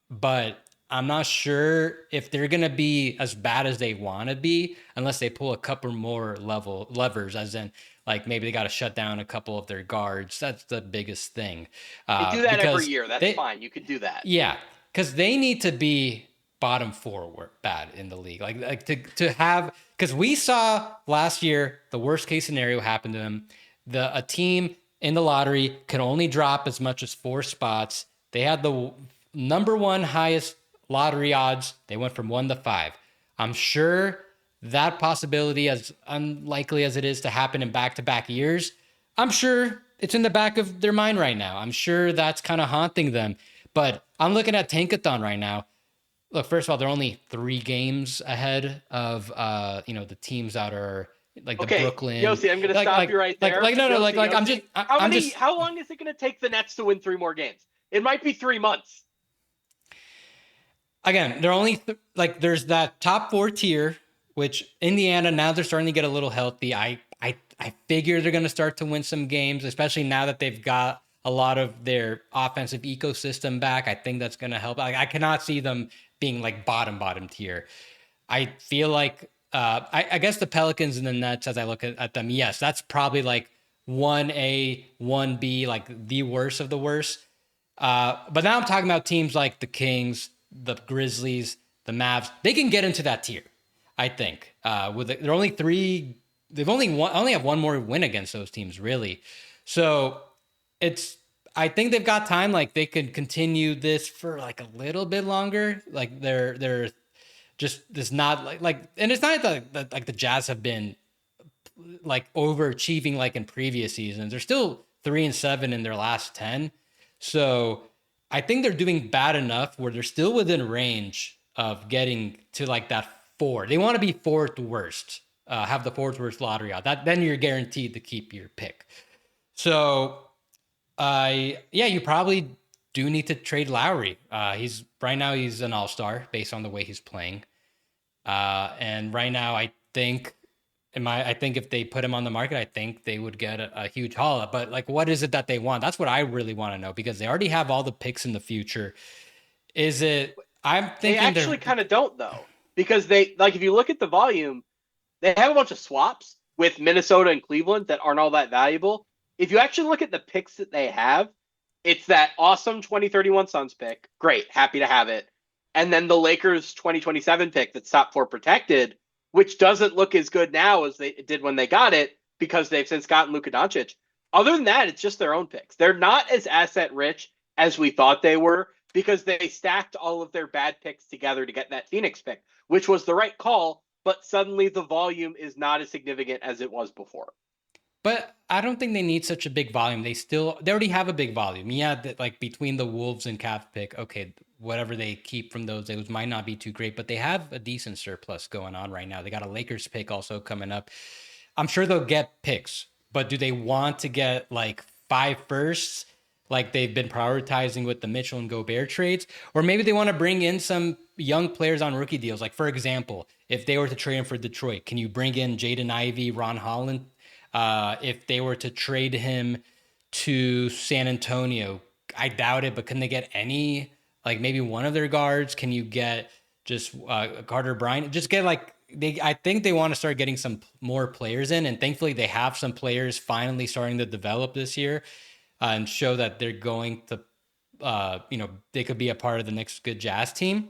but I'm not sure if they're gonna be as bad as they want to be unless they pull a couple more levers, as in like maybe they got to shut down a couple of their guards. That's the biggest thing, They do that every because year. That's they fine. You could do that. yeah, because they need to be bottom four bad in the league. Like to have, because we saw last year the worst case scenario happen to them. A team in the lottery could only drop as much as 4 spots. They had the number one highest lottery odds. They went from 1 to 5. I'm sure that possibility, as unlikely as it is to happen in back-to-back years, I'm sure it's in the back of their mind right now. I'm sure that's kind of haunting them. But I'm looking at Tankathon right now. Look, first of all, they're only 3 games ahead of the teams that are like the Okay, Brooklyn. Yossi, I'm going to Like stop like you right like there. like no no Yossi, like Yossi, I'm just how long is it going to take the Nets to win 3 more games? It might be 3 months. again, they're only like there's that top 4 tier, which Indiana now they're starting to get a little healthy. I figure they're going to start to win some games, especially now that they've got a lot of their offensive ecosystem back. I think that's going to help. I cannot see them being like bottom tier. I feel like I guess the Pelicans and the Nets, as I look at them, yes, that's probably like 1A, 1B, like the worst of the worst. But now I'm talking about teams like the Kings, the Grizzlies, the Mavs. They can get into that tier, I think. They're only 3. They've only have one more win against those teams, really. So it's. I think they've got time. Like they could continue this for like a little bit longer. Like they're just this not and it's not that like the Jazz have been like overachieving like in previous seasons. They're still 3-7 in their last 10. So I think they're doing bad enough where they're still within range of getting to like that 4. They want to be fourth worst, have the fourth worst lottery out. That then you're guaranteed to keep your pick. So yeah, you probably do need to trade Lowry. He's right now he's an all-star based on the way he's playing. And right now, I think if they put him on the market, I think they would get a huge haul. But like, what is it that they want? That's what I really want to know because they already have all the picks in the future. Is it? I'm They thinking actually they're kind of don't, though, because if you look at the volume, they have a bunch of swaps with Minnesota and Cleveland that aren't all that valuable. If you actually look at the picks that they have, it's that awesome 2031 Suns pick. Great, happy to have it. And then the Lakers 2027 pick that's top 4 protected, which doesn't look as good now as they did when they got it because they've since gotten Luka Doncic. Other than that, it's just their own picks. They're not as asset rich as we thought they were because they stacked all of their bad picks together to get that Phoenix pick, which was the right call, but suddenly the volume is not as significant as it was before. But I don't think they need such a big volume. They already have a big volume. Yeah, like between the Wolves and Cavs pick, okay, whatever they keep from those might not be too great, but they have a decent surplus going on right now. They got a Lakers pick also coming up. I'm sure they'll get picks, but do they want to get like 5 firsts like they've been prioritizing with the Mitchell and Gobert trades? Or maybe they want to bring in some young players on rookie deals. Like, for example, if they were to trade him for Detroit, can you bring in Jaden Ivey, Ron Holland? If they were to trade him to San Antonio, I doubt it, but can they get any, like maybe one of their guards? Can you get just Carter Bryant? Just get like, I think they want to start getting some more players in, and thankfully they have some players finally starting to develop this year and show that they're going to, they could be a part of the next good Jazz team.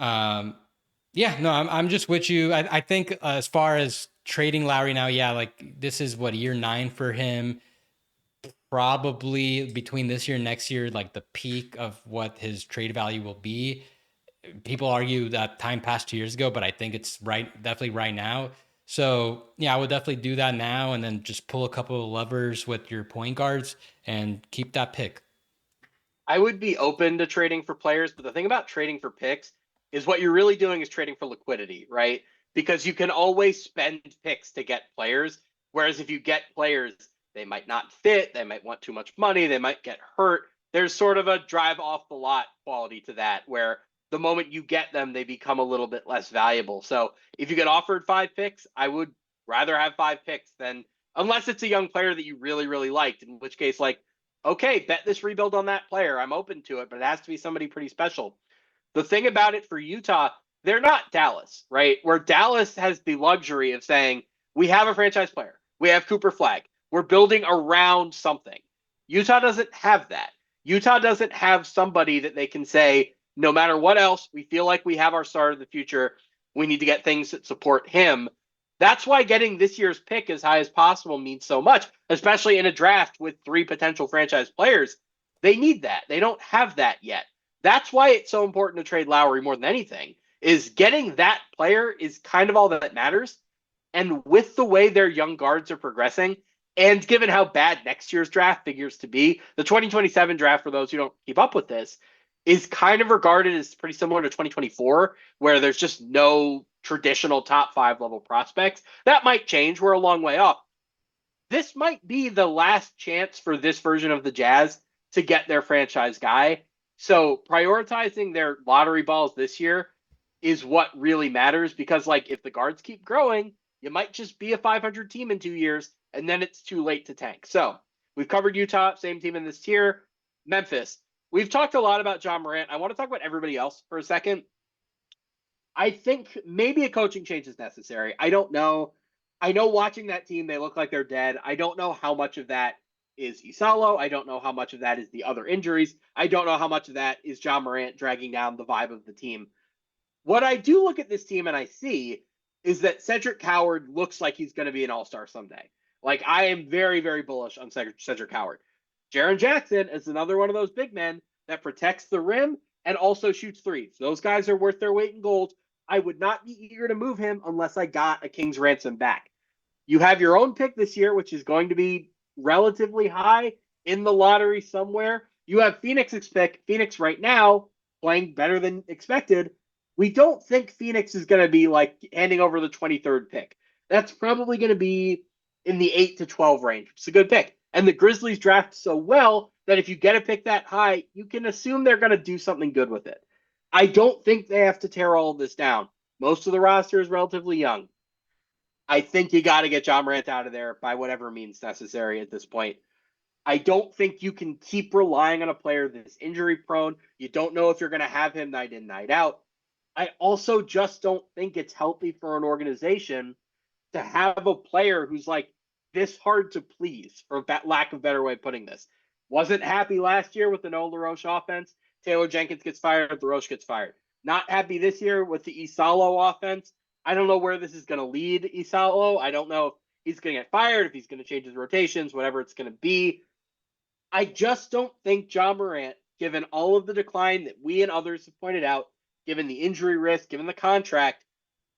Yeah, no, I'm just with you. I think as far as trading Lowry now, yeah, like this is what, year 9 for him. Probably between this year and next year, like the peak of what his trade value will be. People argue that time passed 2 years ago, but I think it's definitely right now. So yeah, I would definitely do that now, and then just pull a couple of levers with your point guards and keep that pick. I would be open to trading for players, but the thing about trading for picks is what you're really doing is trading for liquidity, right? Because you can always spend picks to get players. Whereas if you get players, they might not fit, they might want too much money, they might get hurt. There's sort of a drive off the lot quality to that, where the moment you get them, they become a little bit less valuable. So if you get offered 5 picks, I would rather have 5 picks than, unless it's a young player that you really, really liked, in which case, like, okay, bet this rebuild on that player. I'm open to it, but it has to be somebody pretty special. The thing about it for Utah, they're not Dallas, right? Where Dallas has the luxury of saying, we have a franchise player, we have Cooper Flag, we're building around something. Utah doesn't have that. Utah doesn't have somebody that they can say, no matter what else, we feel like we have our star of the future. We need to get things that support him. That's why getting this year's pick as high as possible means so much, especially in a draft with 3 potential franchise players. They need that. They don't have that yet. That's why it's so important to trade Lowry more than anything, is getting that player is kind of all that matters. And with the way their young guards are progressing, and given how bad next year's draft figures to be, the 2027 draft, for those who don't keep up with this, is kind of regarded as pretty similar to 2024, where there's just no traditional top 5 level prospects. That might change. We're a long way off. This might be the last chance for this version of the Jazz to get their franchise guy. So prioritizing their lottery balls this year is what really matters, because, like, if the guards keep growing, you might just be a 500 team in 2 years, and then it's too late to tank. So we've covered Utah, same team in this tier. Memphis. We've talked a lot about Ja Morant. I want to talk about everybody else for a second. I think maybe a coaching change is necessary. I don't know. I know watching that team, they look like they're dead. I don't know how much of that is Isalo. I don't know how much of that is the other injuries. I don't know how much of that is Ja Morant dragging down the vibe of the team. What I do look at this team and I see is that Cedric Howard looks like he's going to be an all-star someday. Like, I am very, very bullish on Cedric Howard. Jaren Jackson is another one of those big men that protects the rim and also shoots threes. Those guys are worth their weight in gold. I would not be eager to move him unless I got a King's ransom back. You have your own pick this year, which is going to be relatively high in the lottery somewhere. You have Phoenix's pick. Phoenix right now playing better than expected. We don't think Phoenix is going to be like handing over the 23rd pick. That's probably going to be in the 8 to 12 range. It's a good pick. And the Grizzlies draft so well that if you get a pick that high, you can assume they're going to do something good with it. I don't think they have to tear all of this down. Most of the roster is relatively young. I think you got to get Ja Morant out of there by whatever means necessary at this point. I don't think you can keep relying on a player that's injury prone. You don't know if you're going to have him night in, night out. I also just don't think it's healthy for an organization to have a player who's like this hard to please, for lack of better way of putting this. Wasn't happy last year with the no LaRoche offense. Taylor Jenkins gets fired, LaRoche gets fired. Not happy this year with the Isalo offense. I don't know where this is going to lead Isalo. I don't know if he's going to get fired, if he's going to change his rotations, whatever it's going to be. I just don't think Ja Morant, given all of the decline that we and others have pointed out, given the injury risk, given the contract,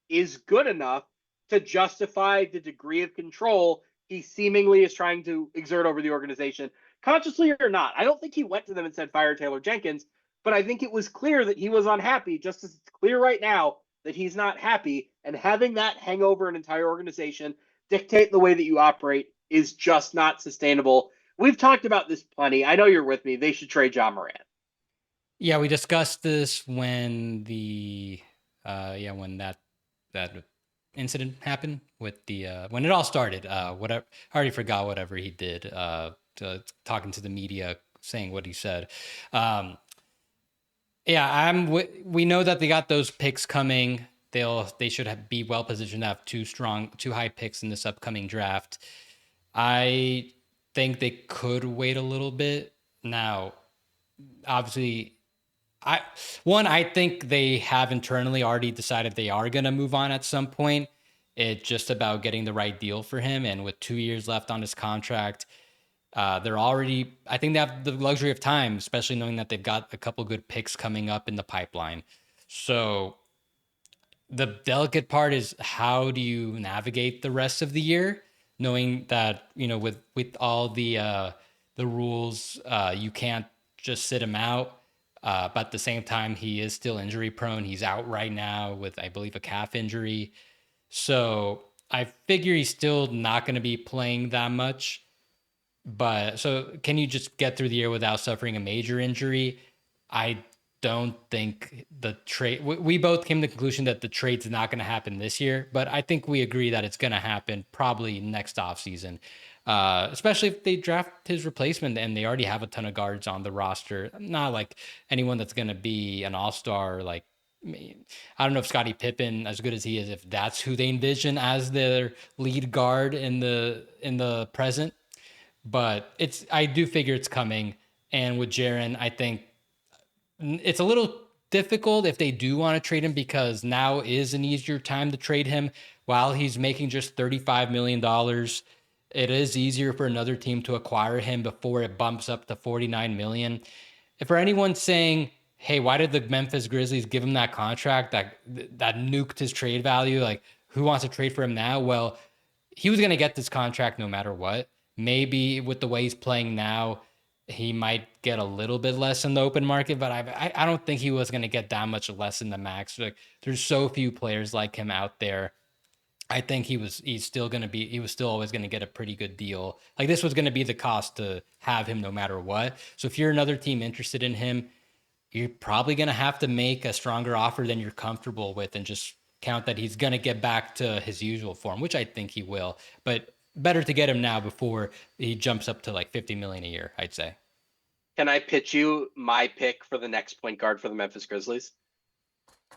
is good enough to justify the degree of control he seemingly is trying to exert over the organization, consciously or not. I don't think he went to them and said, fire Taylor Jenkins, but I think it was clear that he was unhappy, just as it's clear right now that he's not happy. And having that hang over an entire organization, dictate the way that you operate, is just not sustainable. We've talked about this plenty. I know you're with me. They should trade Ja Morant. Yeah, we discussed this when when that incident happened with the when it all started. Whatever, I already forgot whatever he did. Talking to the media, saying what he said. Yeah, we know that they got those picks coming. They should be well positioned to have two high picks in this upcoming draft. I think they could wait a little bit. Now, obviously, I think they have internally already decided they are going to move on at some point. It's just about getting the right deal for him. And with 2 years left on his contract, they're already, I think they have the luxury of time, especially knowing that they've got a couple good picks coming up in the pipeline. So the delicate part is how do you navigate the rest of the year, knowing that with all the rules, you can't just sit him out. But at the same time, he is still injury prone. He's out right now with, I believe, a calf injury. So I figure he's still not going to be playing that much. But so can you just get through the year without suffering a major injury? I don't think the trade, we both came to the conclusion that the trade's not going to happen this year, but I think we agree that it's going to happen probably next offseason. Especially if they draft his replacement and they already have a ton of guards on the roster. Not like anyone that's going to be an all-star. Like, I don't know if Scottie Pippen, as good as he is, if that's who they envision as their lead guard in the present. But I do figure it's coming. And with Jaren, I think it's a little difficult if they do want to trade him, because now is an easier time to trade him while he's making just $35 million. It is easier for another team to acquire him before it bumps up to $49 million. If for anyone saying, hey, why did the Memphis Grizzlies give him that contract that nuked his trade value? Like, who wants to trade for him now? Well, he was going to get this contract no matter what. Maybe with the way he's playing now, he might get a little bit less in the open market, but I don't think he was going to get that much less in the max. Like, there's so few players like him out there. I think he was still always going to get a pretty good deal. Like, this was going to be the cost to have him no matter what. So if you're another team interested in him, you're probably going to have to make a stronger offer than you're comfortable with and just count that he's going to get back to his usual form, which I think he will. But better to get him now before he jumps up to like 50 million a year, I'd say. Can I pitch you my pick for the next point guard for the Memphis Grizzlies?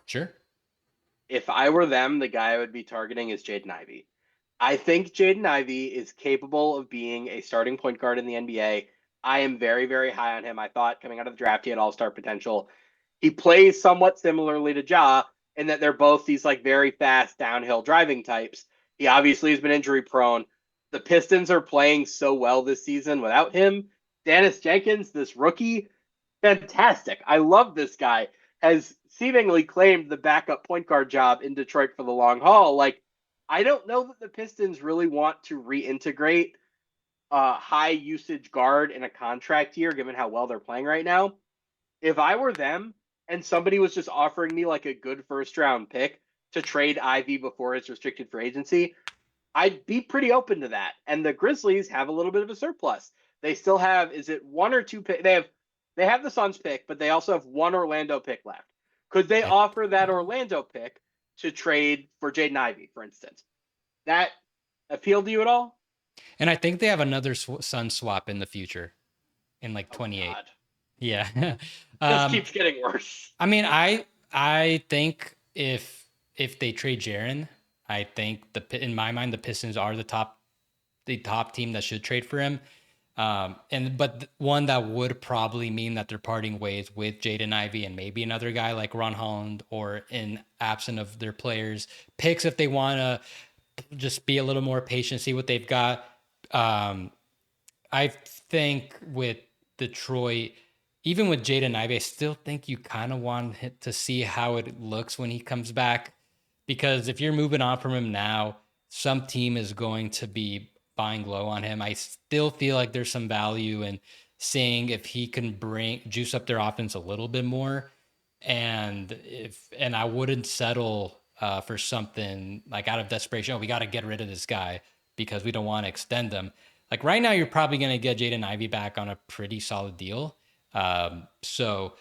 Sure. If I were them, the guy I would be targeting is Jaden Ivey. I think Jaden Ivey is capable of being a starting point guard in the NBA. I am very, very high on him. I thought coming out of the draft he had all-star potential. He plays somewhat similarly to Ja in that they're both these like very fast downhill driving types. He obviously has been injury prone. The Pistons are playing so well this season without him. Dennis Jenkins, this rookie, fantastic. I love this guy. Has seemingly claimed the backup point guard job in Detroit for the long haul. Like, I don't know that the Pistons really want to reintegrate a high usage guard in a contract year, given how well they're playing right now. If I were them and somebody was just offering me like a good first round pick to trade Ivy before his restricted free agency, I'd be pretty open to that. And the Grizzlies have a little bit of a surplus. They still have, is it one or two pick? They have the Suns pick, but they also have one Orlando pick left. Could they offer that Orlando pick to trade for Jaden Ivey, for instance? That appeal to you at all? And I think they have another Sun swap in the future in like Oh 28. God, Yeah. this keeps getting worse. I mean, I think if they trade Jaren, I think in my mind the Pistons are the top team that should trade for him. But one that would probably mean that they're parting ways with Jaden Ivey and maybe another guy like Ron Holland, or in absent of their players picks, if they want to just be a little more patient, see what they've got. I think with Detroit, even with Jaden Ivey, I still think you kind of want to see how it looks when he comes back, because if you're moving on from him now, some team is going to be buying low on him. I still feel like there's some value in seeing if he can juice up their offense a little bit more. And I wouldn't settle for something like out of desperation. Oh, we got to get rid of this guy because we don't want to extend him. Like right now, you're probably going to get Jaden Ivey back on a pretty solid deal. So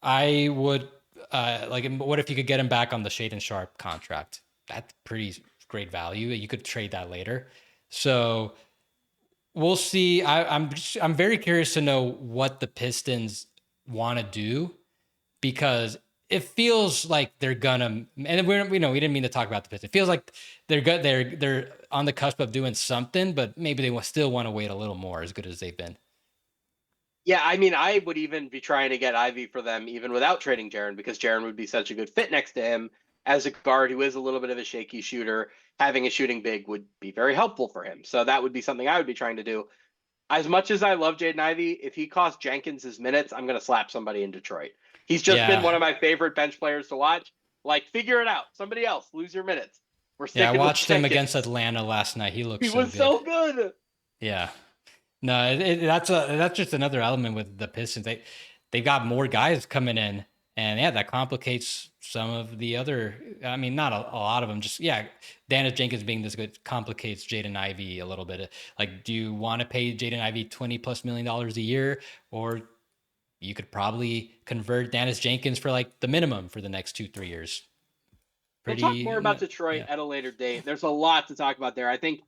I would like, what if you could get him back on the Shaden Sharp contract? That's pretty great value. You could trade that later. So we'll see. I'm very curious to know what the Pistons want to do, because it feels like they're gonna, and we didn't mean to talk about the Pistons. It feels like they're on the cusp of doing something, but maybe they still want to wait a little more, as good as they've been. Yeah, I mean, I would even be trying to get Ivy for them even without trading Jaren, because Jaren would be such a good fit next to him. as a guard who is a little bit of a shaky shooter. Having a shooting big would be very helpful for him. So that would be something I would be trying to do. As much as I love Jaden Ivey, if he costs Jenkins his minutes, I'm going to slap somebody in Detroit. He's just been Yeah. one of my favorite bench players to watch. Like, figure it out. Somebody else, lose your minutes. We're Yeah, I sticking with watched him Jenkins. against Atlanta last night. He looked He so was good. so good. Yeah. No, that's just another element with the Pistons. They've got more guys coming in, and yeah, that complicates some of the other. I mean, not a lot of them. Just yeah, Dennis Jenkins being this good complicates Jaden Ivey a little bit. Like, do you want to pay Jaden Ivey $20+ million a year, or you could probably convert Dennis Jenkins for like the minimum for the next 2-3 years? We'll talk more about Detroit at a later date. There's a lot to talk about there. I think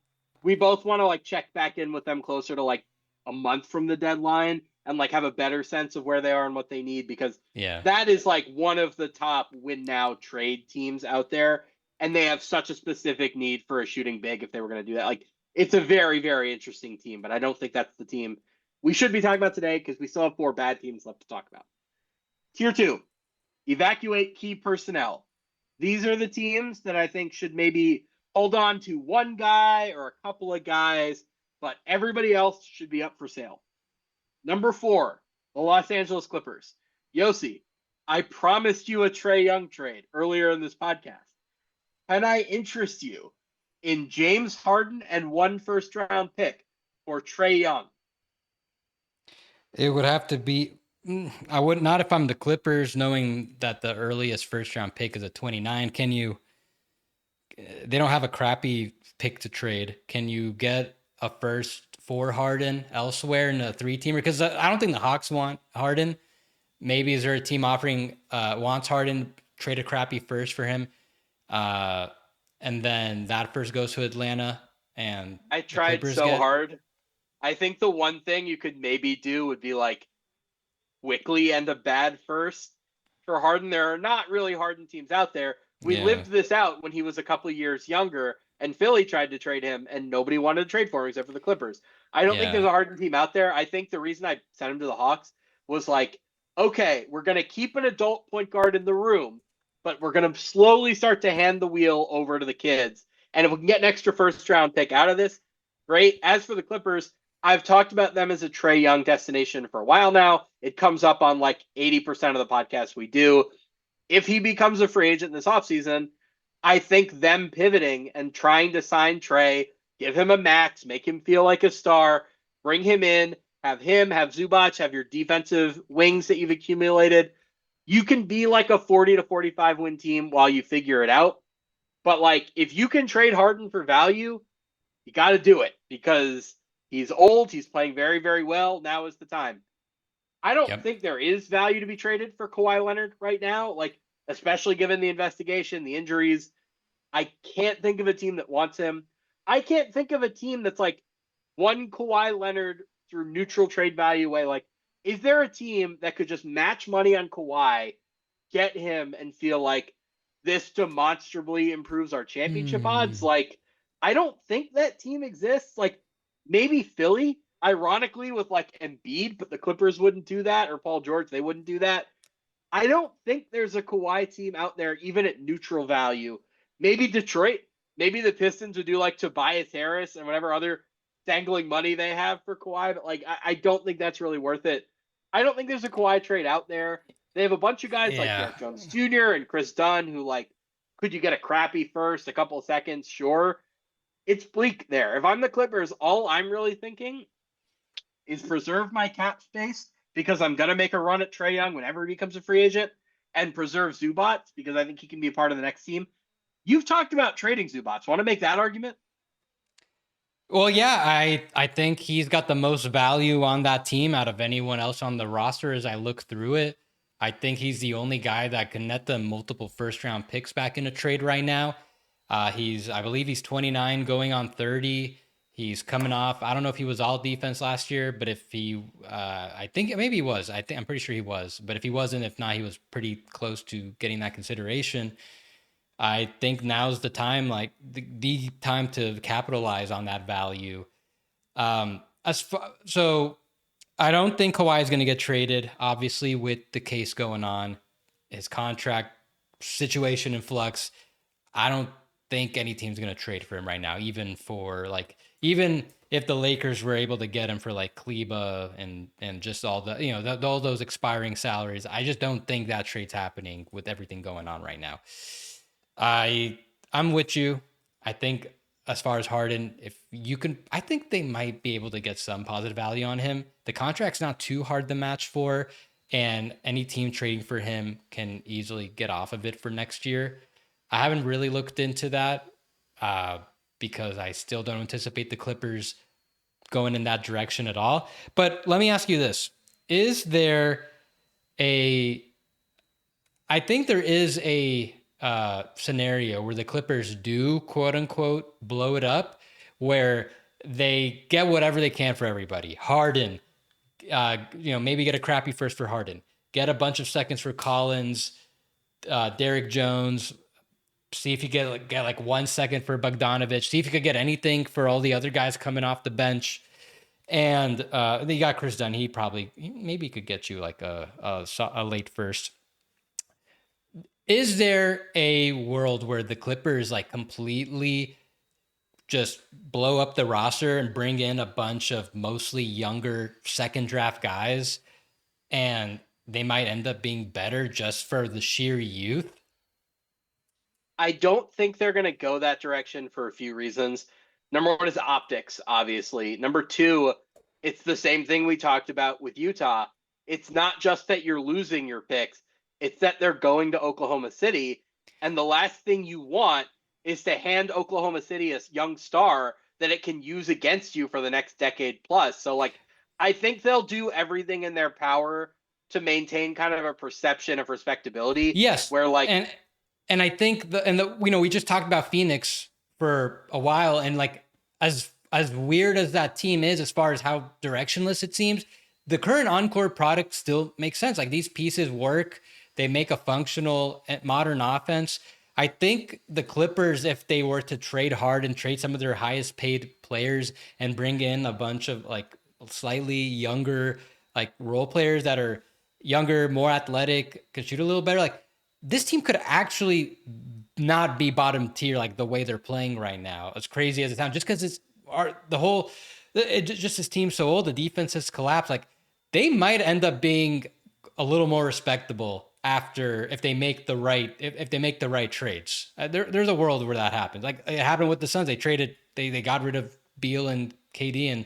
we both want to like check back in with them closer to like a month from the deadline and like have a better sense of where they are and what they need, because Yeah. that is like one of the top win now trade teams out there, and they have such a specific need for a shooting big if they were going to do that. Like, it's a very, very interesting team, but I don't think that's the team we should be talking about today because we still have 4 bad teams left to talk about. Tier 2, evacuate key personnel. These are the teams that I think should maybe hold on to one guy or a couple of guys, but everybody else should be up for sale. Number 4, the Los Angeles Clippers. Yossi, I promised you a Trae Young trade earlier in this podcast. Can I interest you in James Harden and 1 first-round pick for Trae Young? It would have to be. I would not if I'm the Clippers, knowing that the earliest first round pick is a 29. Can you? They don't have a crappy pick to trade. Can you get a first for Harden elsewhere in a 3-teamer? Because I don't think the Hawks want Harden. Maybe is there a team offering wants Harden, trade a crappy first for him, and then that first goes to Atlanta and I the tried Clippers so get. hard. I think the one thing you could maybe do would be like quickly and a bad first for Harden. There are not really Harden teams out there. We Yeah, lived this out when he was a couple of years younger, and Philly tried to trade him, and nobody wanted to trade for him except for the Clippers. I don't think yeah, there's a Harden team out there. I think the reason I sent him to the Hawks was like, okay, we're going to keep an adult point guard in the room, but we're going to slowly start to hand the wheel over to the kids. And if we can get an extra first round pick out of this, great. As for the Clippers, I've talked about them as a Trae Young destination for a while now. It comes up on like 80% of the podcasts we do. If he becomes a free agent this offseason, I think them pivoting and trying to sign Trae, give him a max, make him feel like a star, bring him in, have Zubac, have your defensive wings that you've accumulated. You can be like a 40 to 45 win team while you figure it out. But like, if you can trade Harden for value, you got to do it because he's old. He's playing very, very well. Now is the time. I don't yep. think there is value to be traded for Kawhi Leonard right now, like, especially given the investigation, the injuries. I can't think of a team that wants him. I can't think of a team that's like one Kawhi Leonard through neutral trade value way. Like, is there a team that could just match money on Kawhi, get him, and feel like this demonstrably improves our championship odds? Hmm. Like, I don't think that team exists. Like, maybe Philly, ironically, with like Embiid, but the Clippers wouldn't do that, or Paul George, they wouldn't do that. I don't think there's a Kawhi team out there, even at neutral value. Maybe Detroit, maybe the Pistons would do like Tobias Harris and whatever other dangling money they have for Kawhi, but like I don't think that's really worth it. I don't think there's a Kawhi trade out there. They have a bunch of guys like Yeah. Derek Jones Jr. and Chris Dunn who, like, could you get a crappy first, a couple of seconds? Sure. It's bleak there. If I'm the Clippers, all I'm really thinking is preserve my cap space because I'm going to make a run at Trae Young whenever he becomes a free agent, and preserve Zubac because I think he can be a part of the next team. You've talked about trading Zubac. Want to make that argument? Well, yeah, I think he's got the most value on that team out of anyone else on the roster as I look through it. I think he's the only guy that can net them multiple first round picks back in a trade right now. I believe he's 29 going on 30. He's coming off. I don't know if he was all defense last year, but if he, I think maybe he was. I'm pretty sure he was. But if he wasn't, if not, he was pretty close to getting that consideration. I think now's the time, like the time to capitalize on that value. So I don't think Kawhi is going to get traded. Obviously, with the case going on, his contract situation in flux. I don't think any team's going to trade for him right now, even if the Lakers were able to get him for like Kleba and just all the all those expiring salaries. I just don't think that trade's happening with everything going on right now. I'm with you. I think as far as Harden, if you can, I think they might be able to get some positive value on him. The contract's not too hard to match for, and any team trading for him can easily get off of it for next year. I haven't really looked into that uh, because I still don't anticipate the Clippers going in that direction at all. But let me ask you this: Is there a I think there is a scenario where the Clippers do quote unquote blow it up, where they get whatever they can for everybody. Harden, maybe get a crappy first for Harden, get a bunch of seconds for Collins, Derek Jones. See if you get like 1 second for Bogdanovich. See if you could get anything for all the other guys coming off the bench. And then you got Chris Dunn. Maybe he could get you like a late first. Is there a world where the Clippers like completely just blow up the roster and bring in a bunch of mostly younger second draft guys and they might end up being better just for the sheer youth? I don't think they're going to go that direction for a few reasons. Number one is optics, obviously. Number two, it's the same thing we talked about with Utah. It's not just that you're losing your picks, it's that they're going to Oklahoma City. And the last thing you want is to hand Oklahoma City a young star that it can use against you for the next decade plus. So, like, I think they'll do everything in their power to maintain kind of a perception of respectability Yes. where, like, And I think we just talked about Phoenix for a while, and like as weird as that team is as far as how directionless it seems, the current Encore product still makes sense. Like these pieces work, they make a functional modern offense. I think the Clippers, if they were to trade hard and trade some of their highest paid players and bring in a bunch of like slightly younger like role players that are younger, more athletic, could shoot a little better, like this team could actually not be bottom tier like the way they're playing right now. As crazy as it sounds, just because just this team's so old, the defense has collapsed. Like they might end up being a little more respectable after if they make the right if they make the right trades. There's a world where that happens. Like it happened with the Suns. They got rid of Beal and KD, and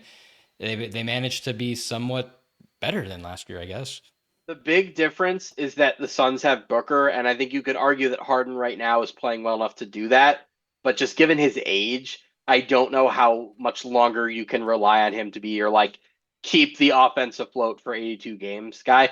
they managed to be somewhat better than last year, I guess. the big difference is that the Suns have Booker, and I think you could argue that Harden right now is playing well enough to do that. But just given his age, I don't know how much longer you can rely on him to be your like keep the offense afloat for 82 games guy.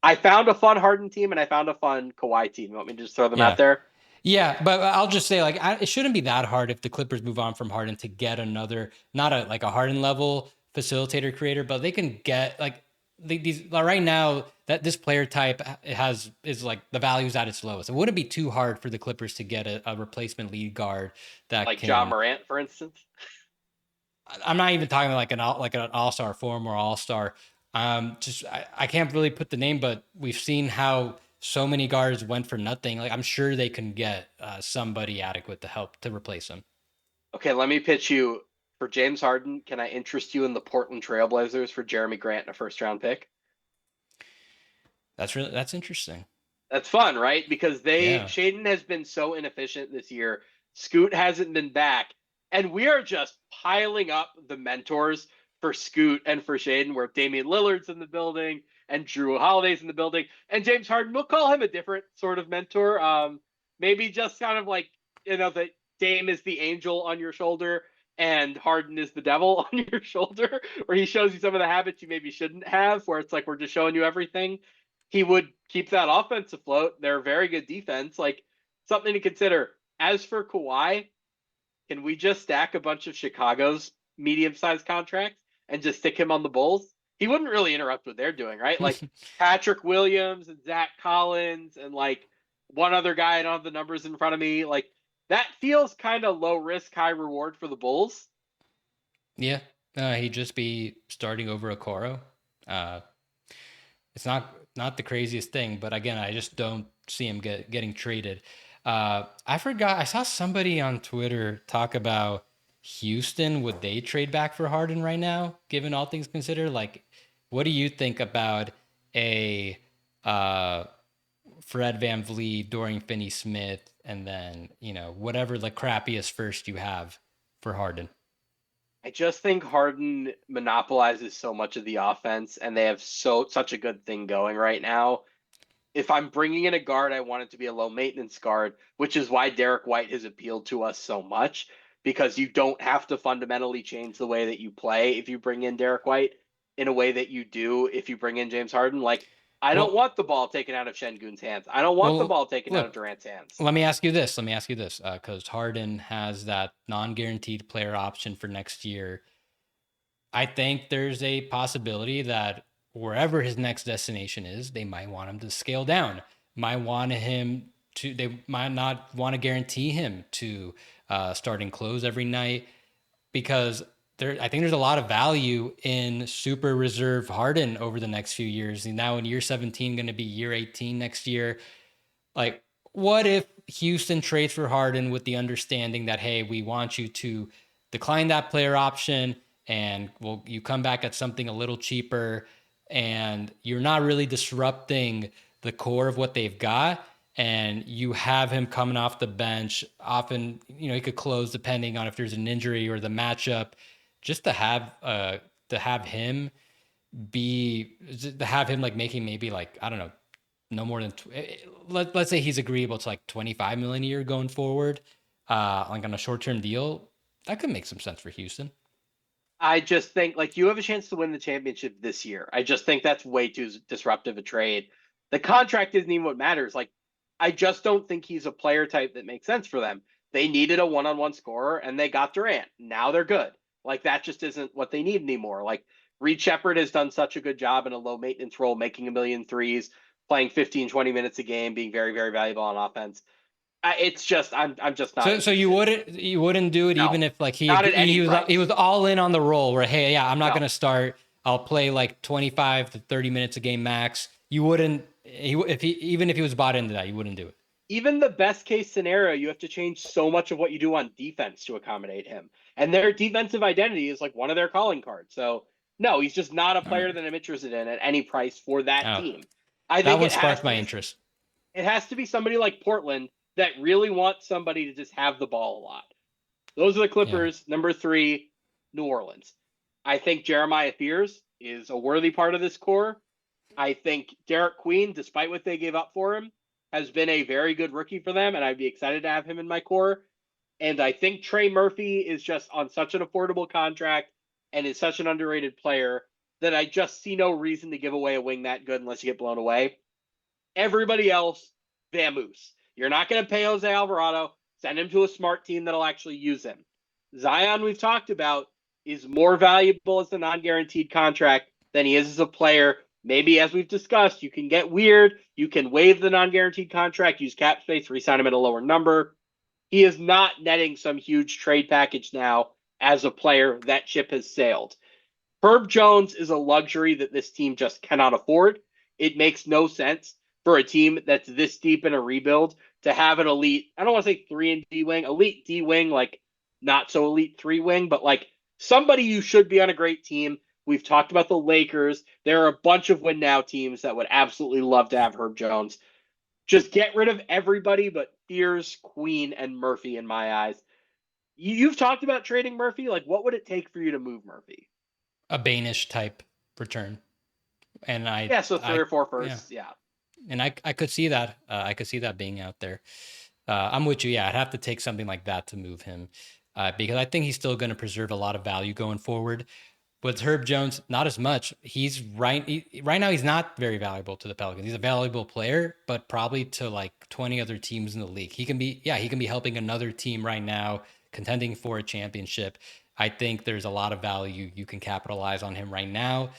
I found a fun Harden team and I found a fun Kawhi team. You want me to just throw them out Yeah. there? Yeah, but I'll just say like it shouldn't be that hard if the Clippers move on from Harden to get another, not a Harden level facilitator creator, but they can get like these right now that this player type is like the value's at its lowest. It wouldn't be too hard for the Clippers to get a replacement lead guard that Like John can. Morant, for instance. I'm not even talking like an all-star form or all-star. Just I can't really put the name, but we've seen how so many guards went for nothing. Like I'm sure they can get somebody adequate to help to replace him. Okay, let me pitch you for James Harden. Can I interest you in the Portland Trailblazers for Jeremy Grant and a first round pick? That's interesting. That's fun, right? Because Yeah. Shaden has been so inefficient this year. Scoot hasn't been back. And we are just piling up the mentors for Scoot and for Shaden, where Damian Lillard's in the building and Drew Holiday's in the building. And James Harden, we'll call him a different sort of mentor. Maybe just kind of like, that Dame is the angel on your shoulder and Harden is the devil on your shoulder, where he shows you some of the habits you maybe shouldn't have, where it's like we're just showing you everything. He would keep that offense afloat. They're a very good defense. Like something to consider. As for Kawhi, can we just stack a bunch of Chicago's medium-sized contracts and just stick him on the Bulls? He wouldn't really interrupt what they're doing, right? Like Patrick Williams and Zach Collins and like one other guy. I don't have the numbers in front of me. Like that feels kind of low risk, high reward for the Bulls. Yeah. He'd just be starting over a Coro. It's not the craziest thing, but again, I just don't see him getting traded. I forgot. I saw somebody on Twitter talk about Houston. Would they trade back for Harden right now, given all things considered? Like, what do you think about a uh, Fred Van Vliet, Dorian Finney-Smith, and then whatever the crappiest first you have for Harden? I just think Harden monopolizes so much of the offense, and they have such a good thing going right now. If I'm bringing in a guard, I want it to be a low maintenance guard, which is why Derek White has appealed to us so much because you don't have to fundamentally change the way that you play if you bring in Derek White in a way that you do if you bring in James Harden. Like, I don't Well, want the ball taken out of Şengün's hands. I don't want the well, ball taken out of look. Durant's hands. Let me ask you this. Because Harden has that non-guaranteed player option for next year. I think there's a possibility that wherever his next destination is, they might want him to scale down. They might not want to guarantee him to start and close every night because I think there's a lot of value in super reserve Harden over the next few years. And now in year 17, going to be year 18 next year. Like, what if Houston trades for Harden with the understanding that, hey, we want you to decline that player option and you come back at something a little cheaper and you're not really disrupting the core of what they've got, and you have him coming off the bench often, he could close depending on if there's an injury or the matchup, just to have him like making maybe like, I don't know, no more than let's say he's agreeable to like 25 million a year going forward, like on a short-term deal. That could make some sense for Houston. I just think like you have a chance to win the championship this year. I just think that's way too disruptive a trade. The contract isn't even what matters. Like, I just don't think he's a player type that makes sense for them. They needed a one-on-one scorer and they got Durant. Now they're good. Like, that just isn't what they need anymore. Like, Reed Shepard has done such a good job in a low maintenance role, making a million threes, playing 15, 20 minutes a game, being very, very valuable on offense. It's just I'm just not So you interested. wouldn't do it No, even if like not at any he was price. all in on the roll where, hey, yeah, I'm not No. gonna start. I'll play like 25 to 30 minutes a game max. You wouldn't even if he was bought into that, you wouldn't do it. Even the best case scenario, you have to change so much of what you do on defense to accommodate him. And their defensive identity is like one of their calling cards. So no, he's just not a All right. player that I'm interested in at any price for that Oh, team. I that think one sparked my interest. it has to be somebody like Portland that really wants somebody to just have the ball a lot. Those are the Yeah. Clippers. Number 3, New Orleans. I think Jeremiah Fears is a worthy part of this core. I think Derek Queen, despite what they gave up for him, has been a very good rookie for them, and I'd be excited to have him in my core. And I think Trey Murphy is just on such an affordable contract and is such an underrated player that I just see no reason to give away a wing that good unless you get blown away. Everybody else, vamoose. You're not going to pay Jose Alvarado. Send him to a smart team that'll actually use him. Zion, we've talked about, is more valuable as a non-guaranteed contract than he is as a player. Maybe, as we've discussed, you can get weird. You can waive the non-guaranteed contract, use cap space, re-sign him at a lower number. He is not netting some huge trade package now as a player. That ship has sailed. Herb Jones is a luxury that this team just cannot afford. It makes no sense for a team that's this deep in a rebuild to have an elite, I don't want to say 3 and D wing, elite D wing, like not so elite 3 wing, but like somebody you should be on a great team. We've talked about the Lakers. There are a bunch of win now teams that would absolutely love to have Herb Jones. Just get rid of everybody but Fears, Queen, and Murphy in my eyes. You've talked about trading Murphy. Like, what would it take for you to move Murphy? A Banish type return. And Yeah, so 3 or 4 yeah, firsts. Yeah. and I could see that. I could see that being out there. I'm with you. Yeah, I'd have to take something like that to move him because I think he's still going to preserve a lot of value going forward. With Herb Jones, not as much. Right now. He's not very valuable to the Pelicans. He's a valuable player, but probably to like 20 other teams in the league. He can be helping another team right now contending for a championship. I think there's a lot of value you can capitalize on him right now.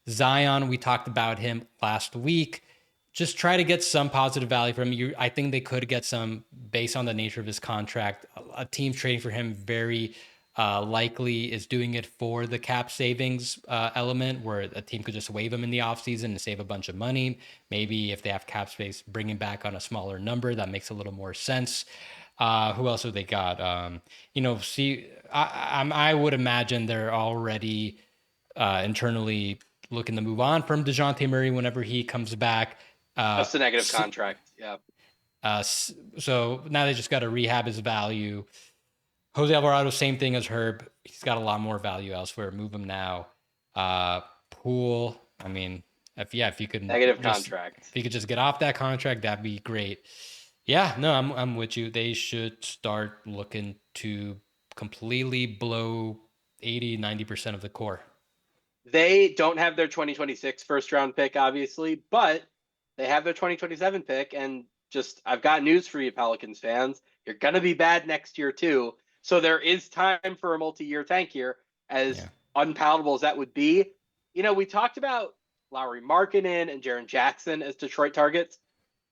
Zion, we talked about him last week. Just try to get some positive value from him. I think they could get some based on the nature of his contract. A team trading for him very likely is doing it for the cap savings element, where a team could just waive them in the offseason and save a bunch of money. Maybe if they have cap space, bringing back on a smaller number, that makes a little more sense. Who else have they got? I would imagine they're already internally looking to move on from DeJounte Murray whenever he comes back. Just a negative contract. Yeah. So now they just got to rehab his value. Jose Alvarado, same thing as Herb. He's got a lot more value elsewhere. Move him now. Poole. I mean, if you could Negative just contract. if you could just get off that contract, that'd be great. Yeah, no, I'm with you. They should start looking to completely blow 80-90% of the core. They don't have their 2026 first round pick, obviously, but they have their 2027 pick. And just, I've got news for you, Pelicans fans. You're going to be bad next year, too. So there is time for a multi-year tank here, as unpalatable as that would be. You know, we talked about Lauri Markkanen and Jaren Jackson as Detroit targets.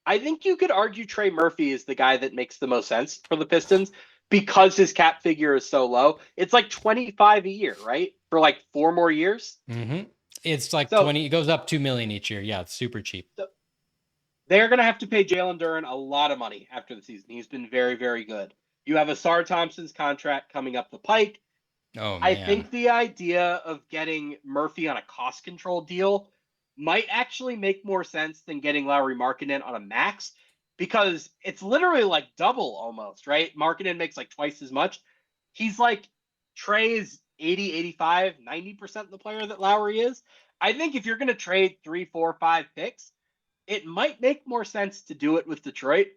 I think you could argue Trey Murphy is the guy that makes the most sense for the Pistons because his cap figure is so low. It's like 25 a year, right? For like 4 more years. Mm-hmm. It's like So 20. It goes up $2 million each year. Yeah, it's super cheap. so they're going to have to pay Jalen Duren a lot of money after the season. He's been very, very good. You have Asar Thompson's contract coming up the pike. Oh, I man. think the idea of getting Murphy on a cost control deal might actually make more sense than getting Lauri Markkanen on a max, because it's literally like double almost, right? Markkanen makes like twice as much. He's like, Trey is 80, 85, 90% the player that Lowry is. I think if you're going to trade 3, 4, 5 picks, it might make more sense to do it with Detroit,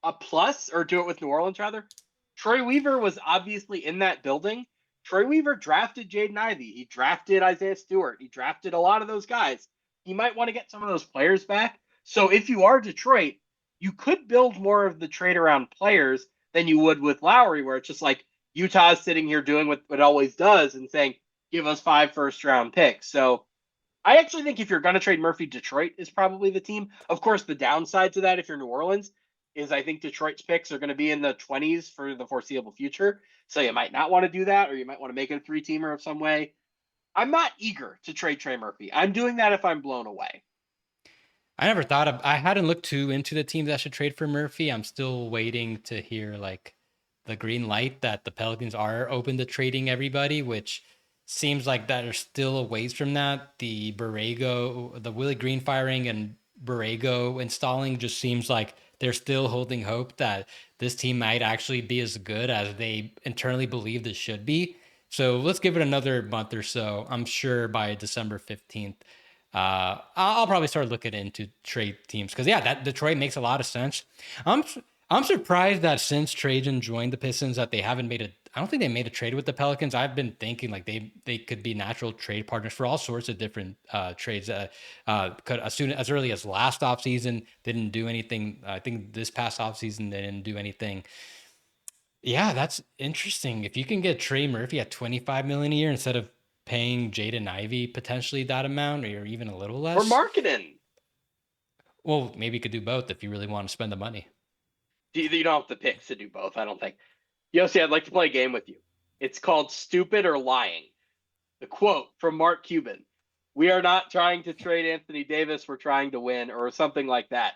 a plus, or do it with New Orleans rather. Troy Weaver was obviously in that building. Troy Weaver drafted Jaden Ivey. He drafted Isaiah Stewart. He drafted a lot of those guys. He might want to get some of those players back. So if you are Detroit, you could build more of the trade around players than you would with Lowry, where it's just like Utah's sitting here doing what it always does and saying, give us 5 first-round picks. So I actually think if you're going to trade Murphy, Detroit is probably the team. Of course, the downside to that, if you're New Orleans, is I think Detroit's picks are going to be in the 20s for the foreseeable future. So you might not want to do that, or you might want to make it a 3-teamer of some way. I'm not eager to trade Trey Murphy. I'm doing that if I'm blown away. I hadn't looked too into the teams that should trade for Murphy. I'm still waiting to hear like the green light that the Pelicans are open to trading everybody, which seems like that are still a ways from that. The Willie Green firing and Borrego installing just seems like they're still holding hope that this team might actually be as good as they internally believe this should be. So let's give it another month or so. I'm sure by December 15th, I'll probably start looking into trade teams because that Detroit makes a lot of sense. I'm surprised that since Trajan joined the Pistons that they haven't made a. I don't think they made a trade with the Pelicans. I've been thinking like they could be natural trade partners for all sorts of different trades. Could as early as last offseason, they didn't do anything. I think this past offseason they didn't do anything. Yeah, that's interesting. If you can get Trey Murphy at $25 million a year instead of paying Jaden Ivey potentially that amount, or even a little Or less. Markkanen. Well, maybe you could do both if you really want to spend the money. You don't have the picks to do both, I don't think. Yossi, I'd like to play a game with you. It's called Stupid or Lying. The quote from Mark Cuban: "We are not trying to trade Anthony Davis, we're trying to win," or something like that.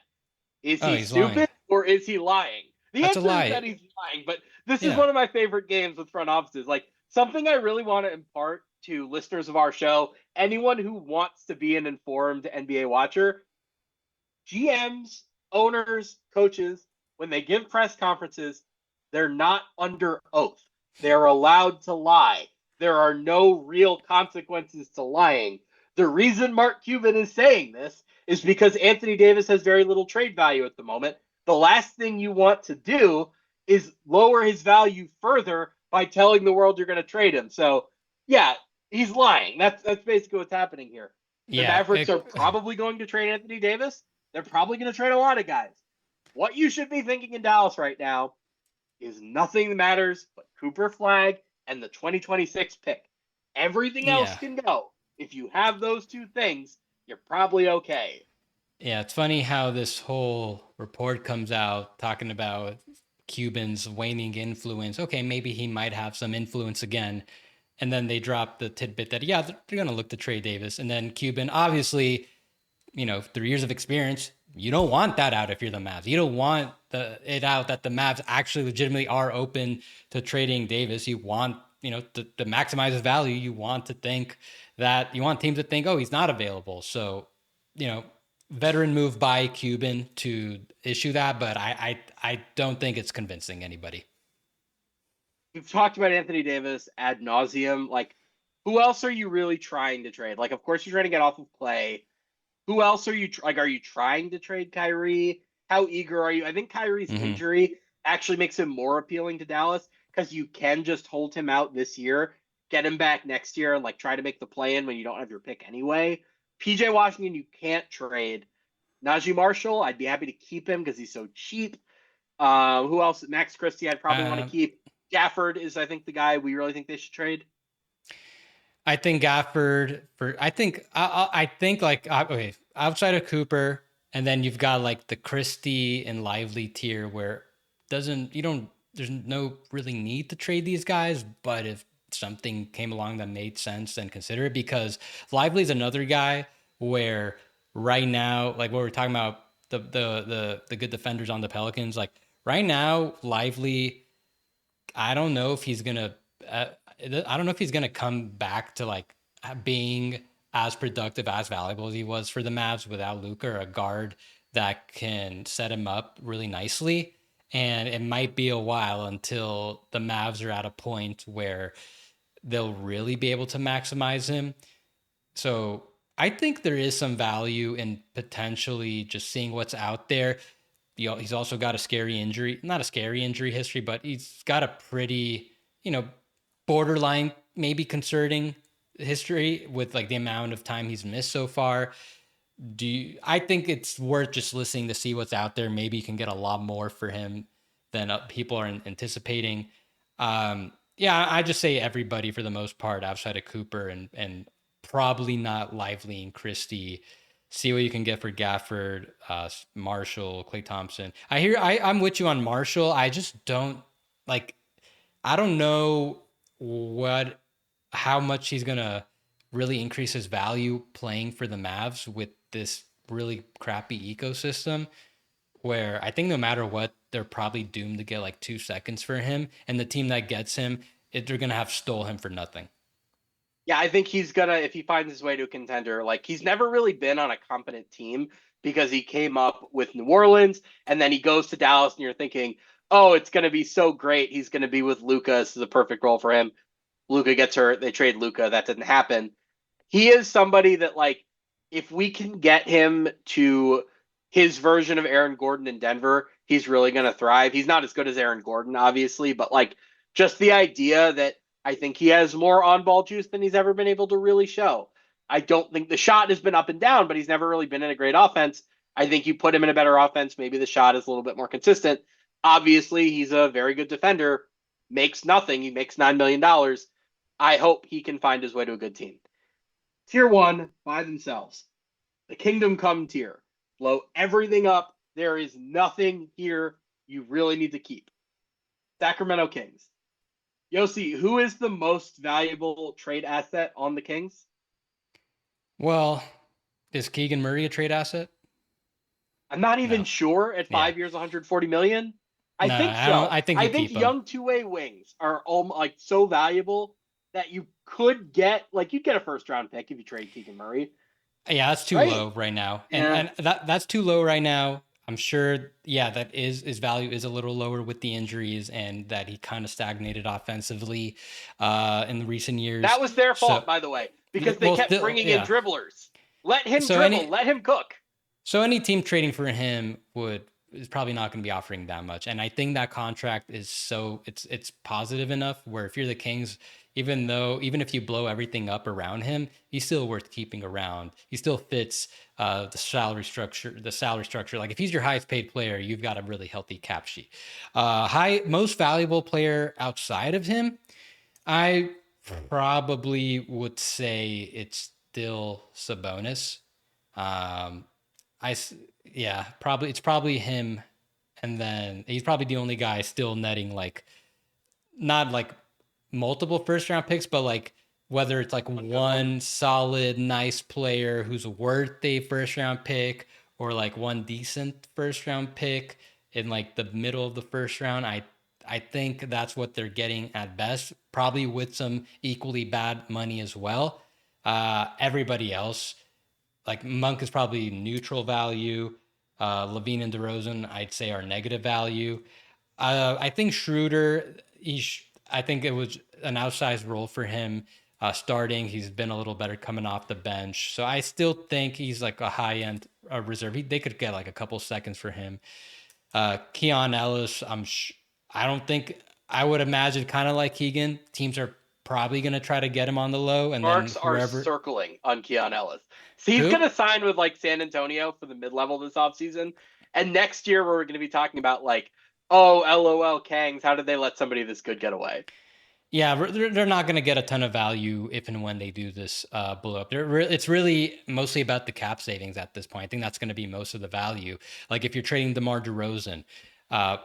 Is Oh, he he's lying. stupid or is he lying? The That's a answer is lie. that he's lying, but this is Yeah. one of my favorite games with front offices. Like, something I really want to impart to listeners of our show, anyone who wants to be an informed NBA watcher: GMs, owners, coaches, when they give press conferences, they're not under oath. They're allowed to lie. There are no real consequences to lying. The reason Mark Cuban is saying this is because Anthony Davis has very little trade value at the moment. The last thing you want to do is lower his value further by telling the world you're going to trade him. So, yeah, he's lying. That's basically what's happening here. The Yeah. Mavericks are probably going to trade Anthony Davis. They're probably going to trade a lot of guys. What you should be thinking in Dallas right now is nothing matters but Cooper Flag and the 2026 pick. Everything else Yeah. can go. If you have those two things, you're probably okay. Yeah. It's funny how this whole report comes out talking about Cuban's waning influence. Okay, maybe he might have some influence again. And then they drop the tidbit that, yeah, they're going to look to trade Davis. And then Cuban, obviously, 3 years of experience, you don't want that out if you're the Mavs. You don't want it out that the Mavs actually legitimately are open to trading Davis. You want, to maximize his value. You want teams to think, oh, he's not available. So, veteran move by Cuban to issue that, but I don't think it's convincing anybody. We've talked about Anthony Davis ad nauseum. Like, who else are you really trying to trade? Like, of course, you're trying to get off of Clay. Who else are you like? Are you trying to trade Kyrie? How eager are you? I think Kyrie's injury actually makes him more appealing to Dallas because you can just hold him out this year, get him back next year, and like try to make the play in when you don't have your pick anyway. PJ Washington, you can't trade. Najee Marshall, I'd be happy to keep him because he's so cheap. Who else? Max Christie, I'd probably want to keep. Gafford is, I think, the guy we really think they should trade. I think Gafford I think like okay, outside of Cooper, and then you've got like the Christie and Lively tier where there's no really need to trade these guys, but if something came along that made sense, then consider it, because Lively's another guy where right now, like what we're talking about, the good defenders on the Pelicans, like right now, Lively, I don't know if he's gonna. I don't know if he's gonna come back to like being as productive, as valuable as he was for the Mavs without Luka, or a guard that can set him up really nicely. And it might be a while until the Mavs are at a point where they'll really be able to maximize him. So I think there is some value in potentially just seeing what's out there. He's also got a scary injury, not a scary injury history, but he's got a pretty, borderline, maybe concerning history with like the amount of time he's missed so far. I think it's worth just listening to see what's out there. Maybe you can get a lot more for him than people are anticipating. Yeah, I just say everybody for the most part outside of Cooper and probably not Lively and Christie. See what you can get for Gafford, Marshall, Klay Thompson. I'm with you on Marshall. I just don't like. I don't know how much he's gonna really increase his value playing for the Mavs with this really crappy ecosystem, where I think no matter what, they're probably doomed to get like 2 seconds for him. And the team that gets him, they're going to have stole him for nothing. Yeah, I think he's gonna, if he finds his way to a contender, like he's never really been on a competent team because he came up with New Orleans and then he goes to Dallas and you're thinking, oh, it's gonna be so great. He's gonna be with Luka. This is a perfect role for him. Luka gets hurt. They trade Luka. That didn't happen. He is somebody that, like, if we can get him to his version of Aaron Gordon in Denver, he's really going to thrive. He's not as good as Aaron Gordon, obviously, but like just the idea that I think he has more on ball juice than he's ever been able to really show. I don't think the shot has been up and down, but he's never really been in a great offense. I think you put him in a better offense. Maybe the shot is a little bit more consistent. Obviously, he's a very good defender, makes nothing. He makes $9 million. I hope he can find his way to a good team. Tier 1 by themselves. The Kingdom Come tier. Blow everything up. There is nothing here you really need to keep. Sacramento Kings. Yossi, who is the most valuable trade asset on the Kings? Well, is Keegan Murray a trade asset? I'm not even No. sure at 5 years, 140 million. I think so. I think I think young two-way wings are like so valuable that you could get, like, you'd get a first-round pick if you trade Keegan Murray. Yeah, that's too low right now. And that's too low right now. I'm sure, yeah, that his value is a little lower with the injuries and that he kind of stagnated offensively in the recent years. That was their fault, by the way, because they kept bringing in dribblers. Let him dribble. Let him cook. So any team trading for him is probably not going to be offering that much. And I think that contract is it's positive enough where if you're the Kings, even if you blow everything up around him, he's still worth keeping around. He still fits the salary structure. Like if he's your highest paid player, you've got a really healthy cap sheet. Most valuable player outside of him, I probably would say it's still Sabonis. It's probably him and then he's probably the only guy still netting like not like multiple first round picks, but like whether it's like One good one. one solid nice player who's worth a first round pick or like one decent first round pick in like the middle of the first round. I think that's what they're getting at best, probably with some equally bad money as well. Everybody else, like Monk is probably neutral value. Levine and DeRozan, I'd say, are negative value. I think Schroeder, I think it was an outsized role for him starting. He's been a little better coming off the bench. So I still think he's like a high end reserve. They could get like a couple seconds for him. Keon Ellis, I don't think, I would imagine kind of like Keegan, teams are probably going to try to get him on the low. And then Marks are whoever, circling on Keon Ellis. So he's who? going to sign with like San Antonio for the mid level this offseason. And next year, we're going to be talking about like, oh, LOL, Kangs, how did they let somebody this good get away? Yeah, they're not going to get a ton of value if and when they do this blow up. It's really mostly about the cap savings at this point. I think that's going to be most of the value. Like if you're trading DeMar DeRozan,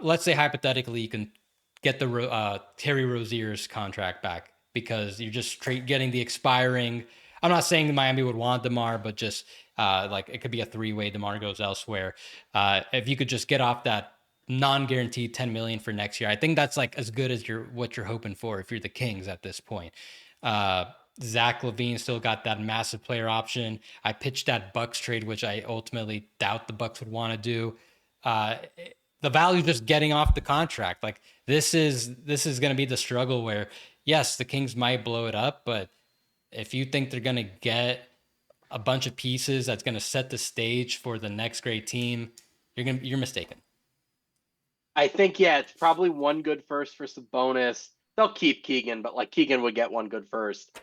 let's say hypothetically you can get the Terry Rozier's contract back because you're just getting the expiring. I'm not saying Miami would want DeMar, but just like it could be a three-way. DeMar goes elsewhere. If you could just get off that non-guaranteed 10 million for next year. I think that's like as good as what you're hoping for if you're the Kings at this point. Uh, Zach Levine still got that massive player option. I pitched that Bucks trade, which I ultimately doubt the Bucks would want to do. Uh, the value just getting off the contract. Like this is going to be the struggle where yes, the Kings might blow it up, but if you think they're going to get a bunch of pieces that's going to set the stage for the next great team, you're mistaken. I think, yeah, it's probably one good first for some bonus. They'll keep Keegan, but like Keegan would get one good first.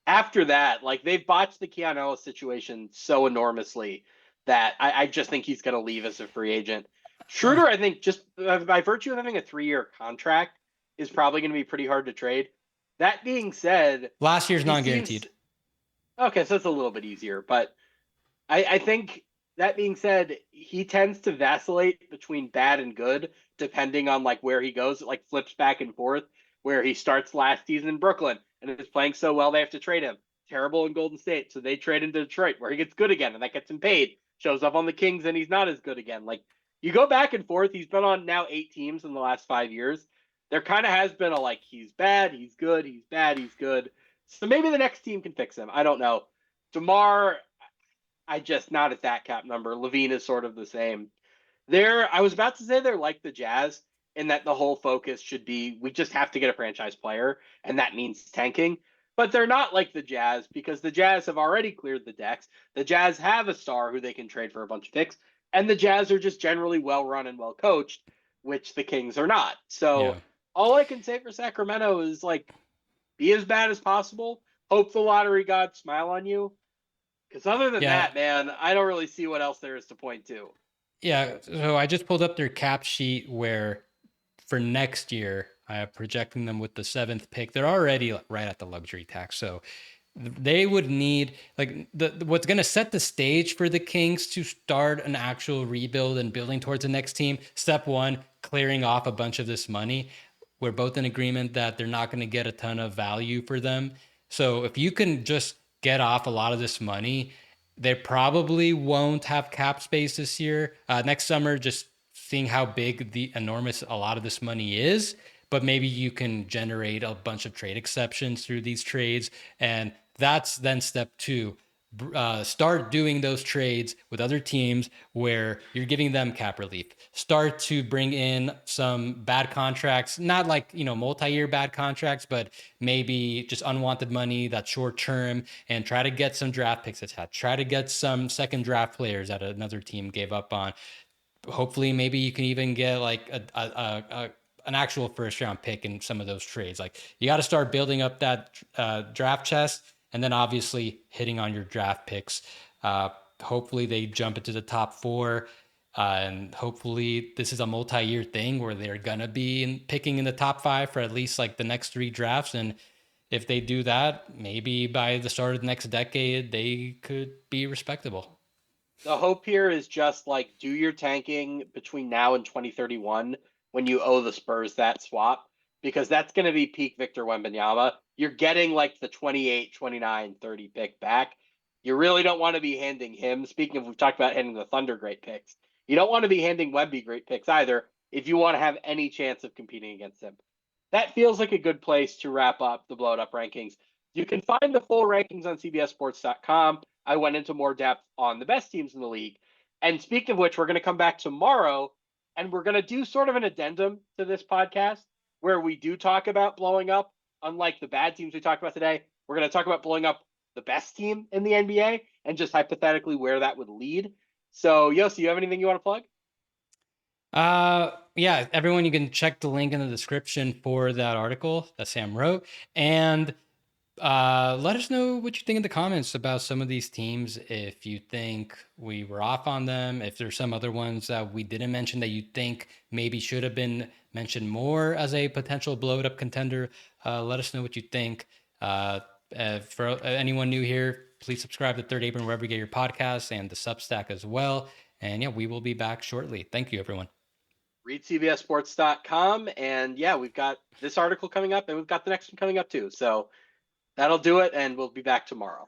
After that, like they've botched the Keanu Ellis situation so enormously that I just think he's going to leave as a free agent. Uh, Schroeder, I think, just by virtue of having a 3 year contract, is probably going to be pretty hard to trade. That being said, Last year's he seems non-guaranteed. okay, so it's a little bit easier, but I think that being said, he tends to vacillate between bad and good depending on like where he goes. It like flips back and forth. Where he starts last season in Brooklyn and is playing so well they have to trade him. Terrible in Golden State, so they trade him to Detroit where he gets good again and that gets him paid. Shows up on the Kings and he's not as good again. Like you go back and forth. He's been on now 8 teams in the last 5 years. There kind of has been a like he's bad, he's good, he's bad, he's good. So maybe the next team can fix him. I don't know. DeMar, I just not at that cap number. Levine is sort of the same. I was about to say they're like the Jazz in that the whole focus should be we just have to get a franchise player, and that means tanking. But they're not like the Jazz because the Jazz have already cleared the decks. The Jazz have a star who they can trade for a bunch of picks, and the Jazz are just generally well run and well coached, which the Kings are not. So Yeah. all I can say for Sacramento is like be as bad as possible. Hope the lottery gods smile on you. Because other than Yeah. that, man, I don't really see what else there is to point to. Yeah. So I just pulled up their cap sheet where for next year, I am projecting them with the seventh pick. They're already right at the luxury tax. So they would need like what's going to set the stage for the Kings to start an actual rebuild and building towards the next team. Step one, clearing off a bunch of this money. We're both in agreement that they're not going to get a ton of value for them. So if you can just get off a lot of this money, they probably won't have cap space this year. Next summer, just seeing how big the enormous a lot of this money is, but maybe you can generate a bunch of trade exceptions through these trades. And that's then step two. Start doing those trades with other teams where you're giving them cap relief. Start to bring in some bad contracts, not like, multi-year bad contracts, but maybe just unwanted money that's short term, and try to get some draft picks attached. Try to get some second draft players that another team gave up on. Hopefully maybe you can even get like an actual first round pick in some of those trades. Like you got to start building up that draft chest, and then obviously hitting on your draft picks. Hopefully they jump into the top four. And hopefully this is a multi-year thing where they're gonna be picking in the top five for at least like the next three drafts. And if they do that, maybe by the start of the next decade, they could be respectable. The hope here is just like do your tanking between now and 2031 when you owe the Spurs that swap, because that's going to be peak Victor Wembanyama. You're getting like the 28, 29, 30 pick back. You really don't want to be handing him. Speaking of, we've talked about handing the Thunder great picks. You don't want to be handing Wemby great picks either if you want to have any chance of competing against him. That feels like a good place to wrap up the Blow It Up rankings. You can find the full rankings on CBSSports.com. I went into more depth on the best teams in the league. And speaking of which, we're going to come back tomorrow and we're going to do sort of an addendum to this podcast where we do talk about blowing up. Unlike the bad teams we talked about today, we're going to talk about blowing up the best team in the NBA and just hypothetically where that would lead. So, Yossi, you have anything you want to plug? Yeah, everyone, you can check the link in the description for that article that Sam wrote. And let us know what you think in the comments about some of these teams. If you think we were off on them, if there's some other ones that we didn't mention that you think maybe should have been mentioned more as a potential blow it up contender, let us know what you think. For anyone new here, please subscribe to Third Apron wherever you get your podcasts and the Substack as well. And yeah, we will be back shortly. Thank you, everyone. Read CBSSports.com. And yeah, we've got this article coming up and we've got the next one coming up too. So that'll do it. And we'll be back tomorrow.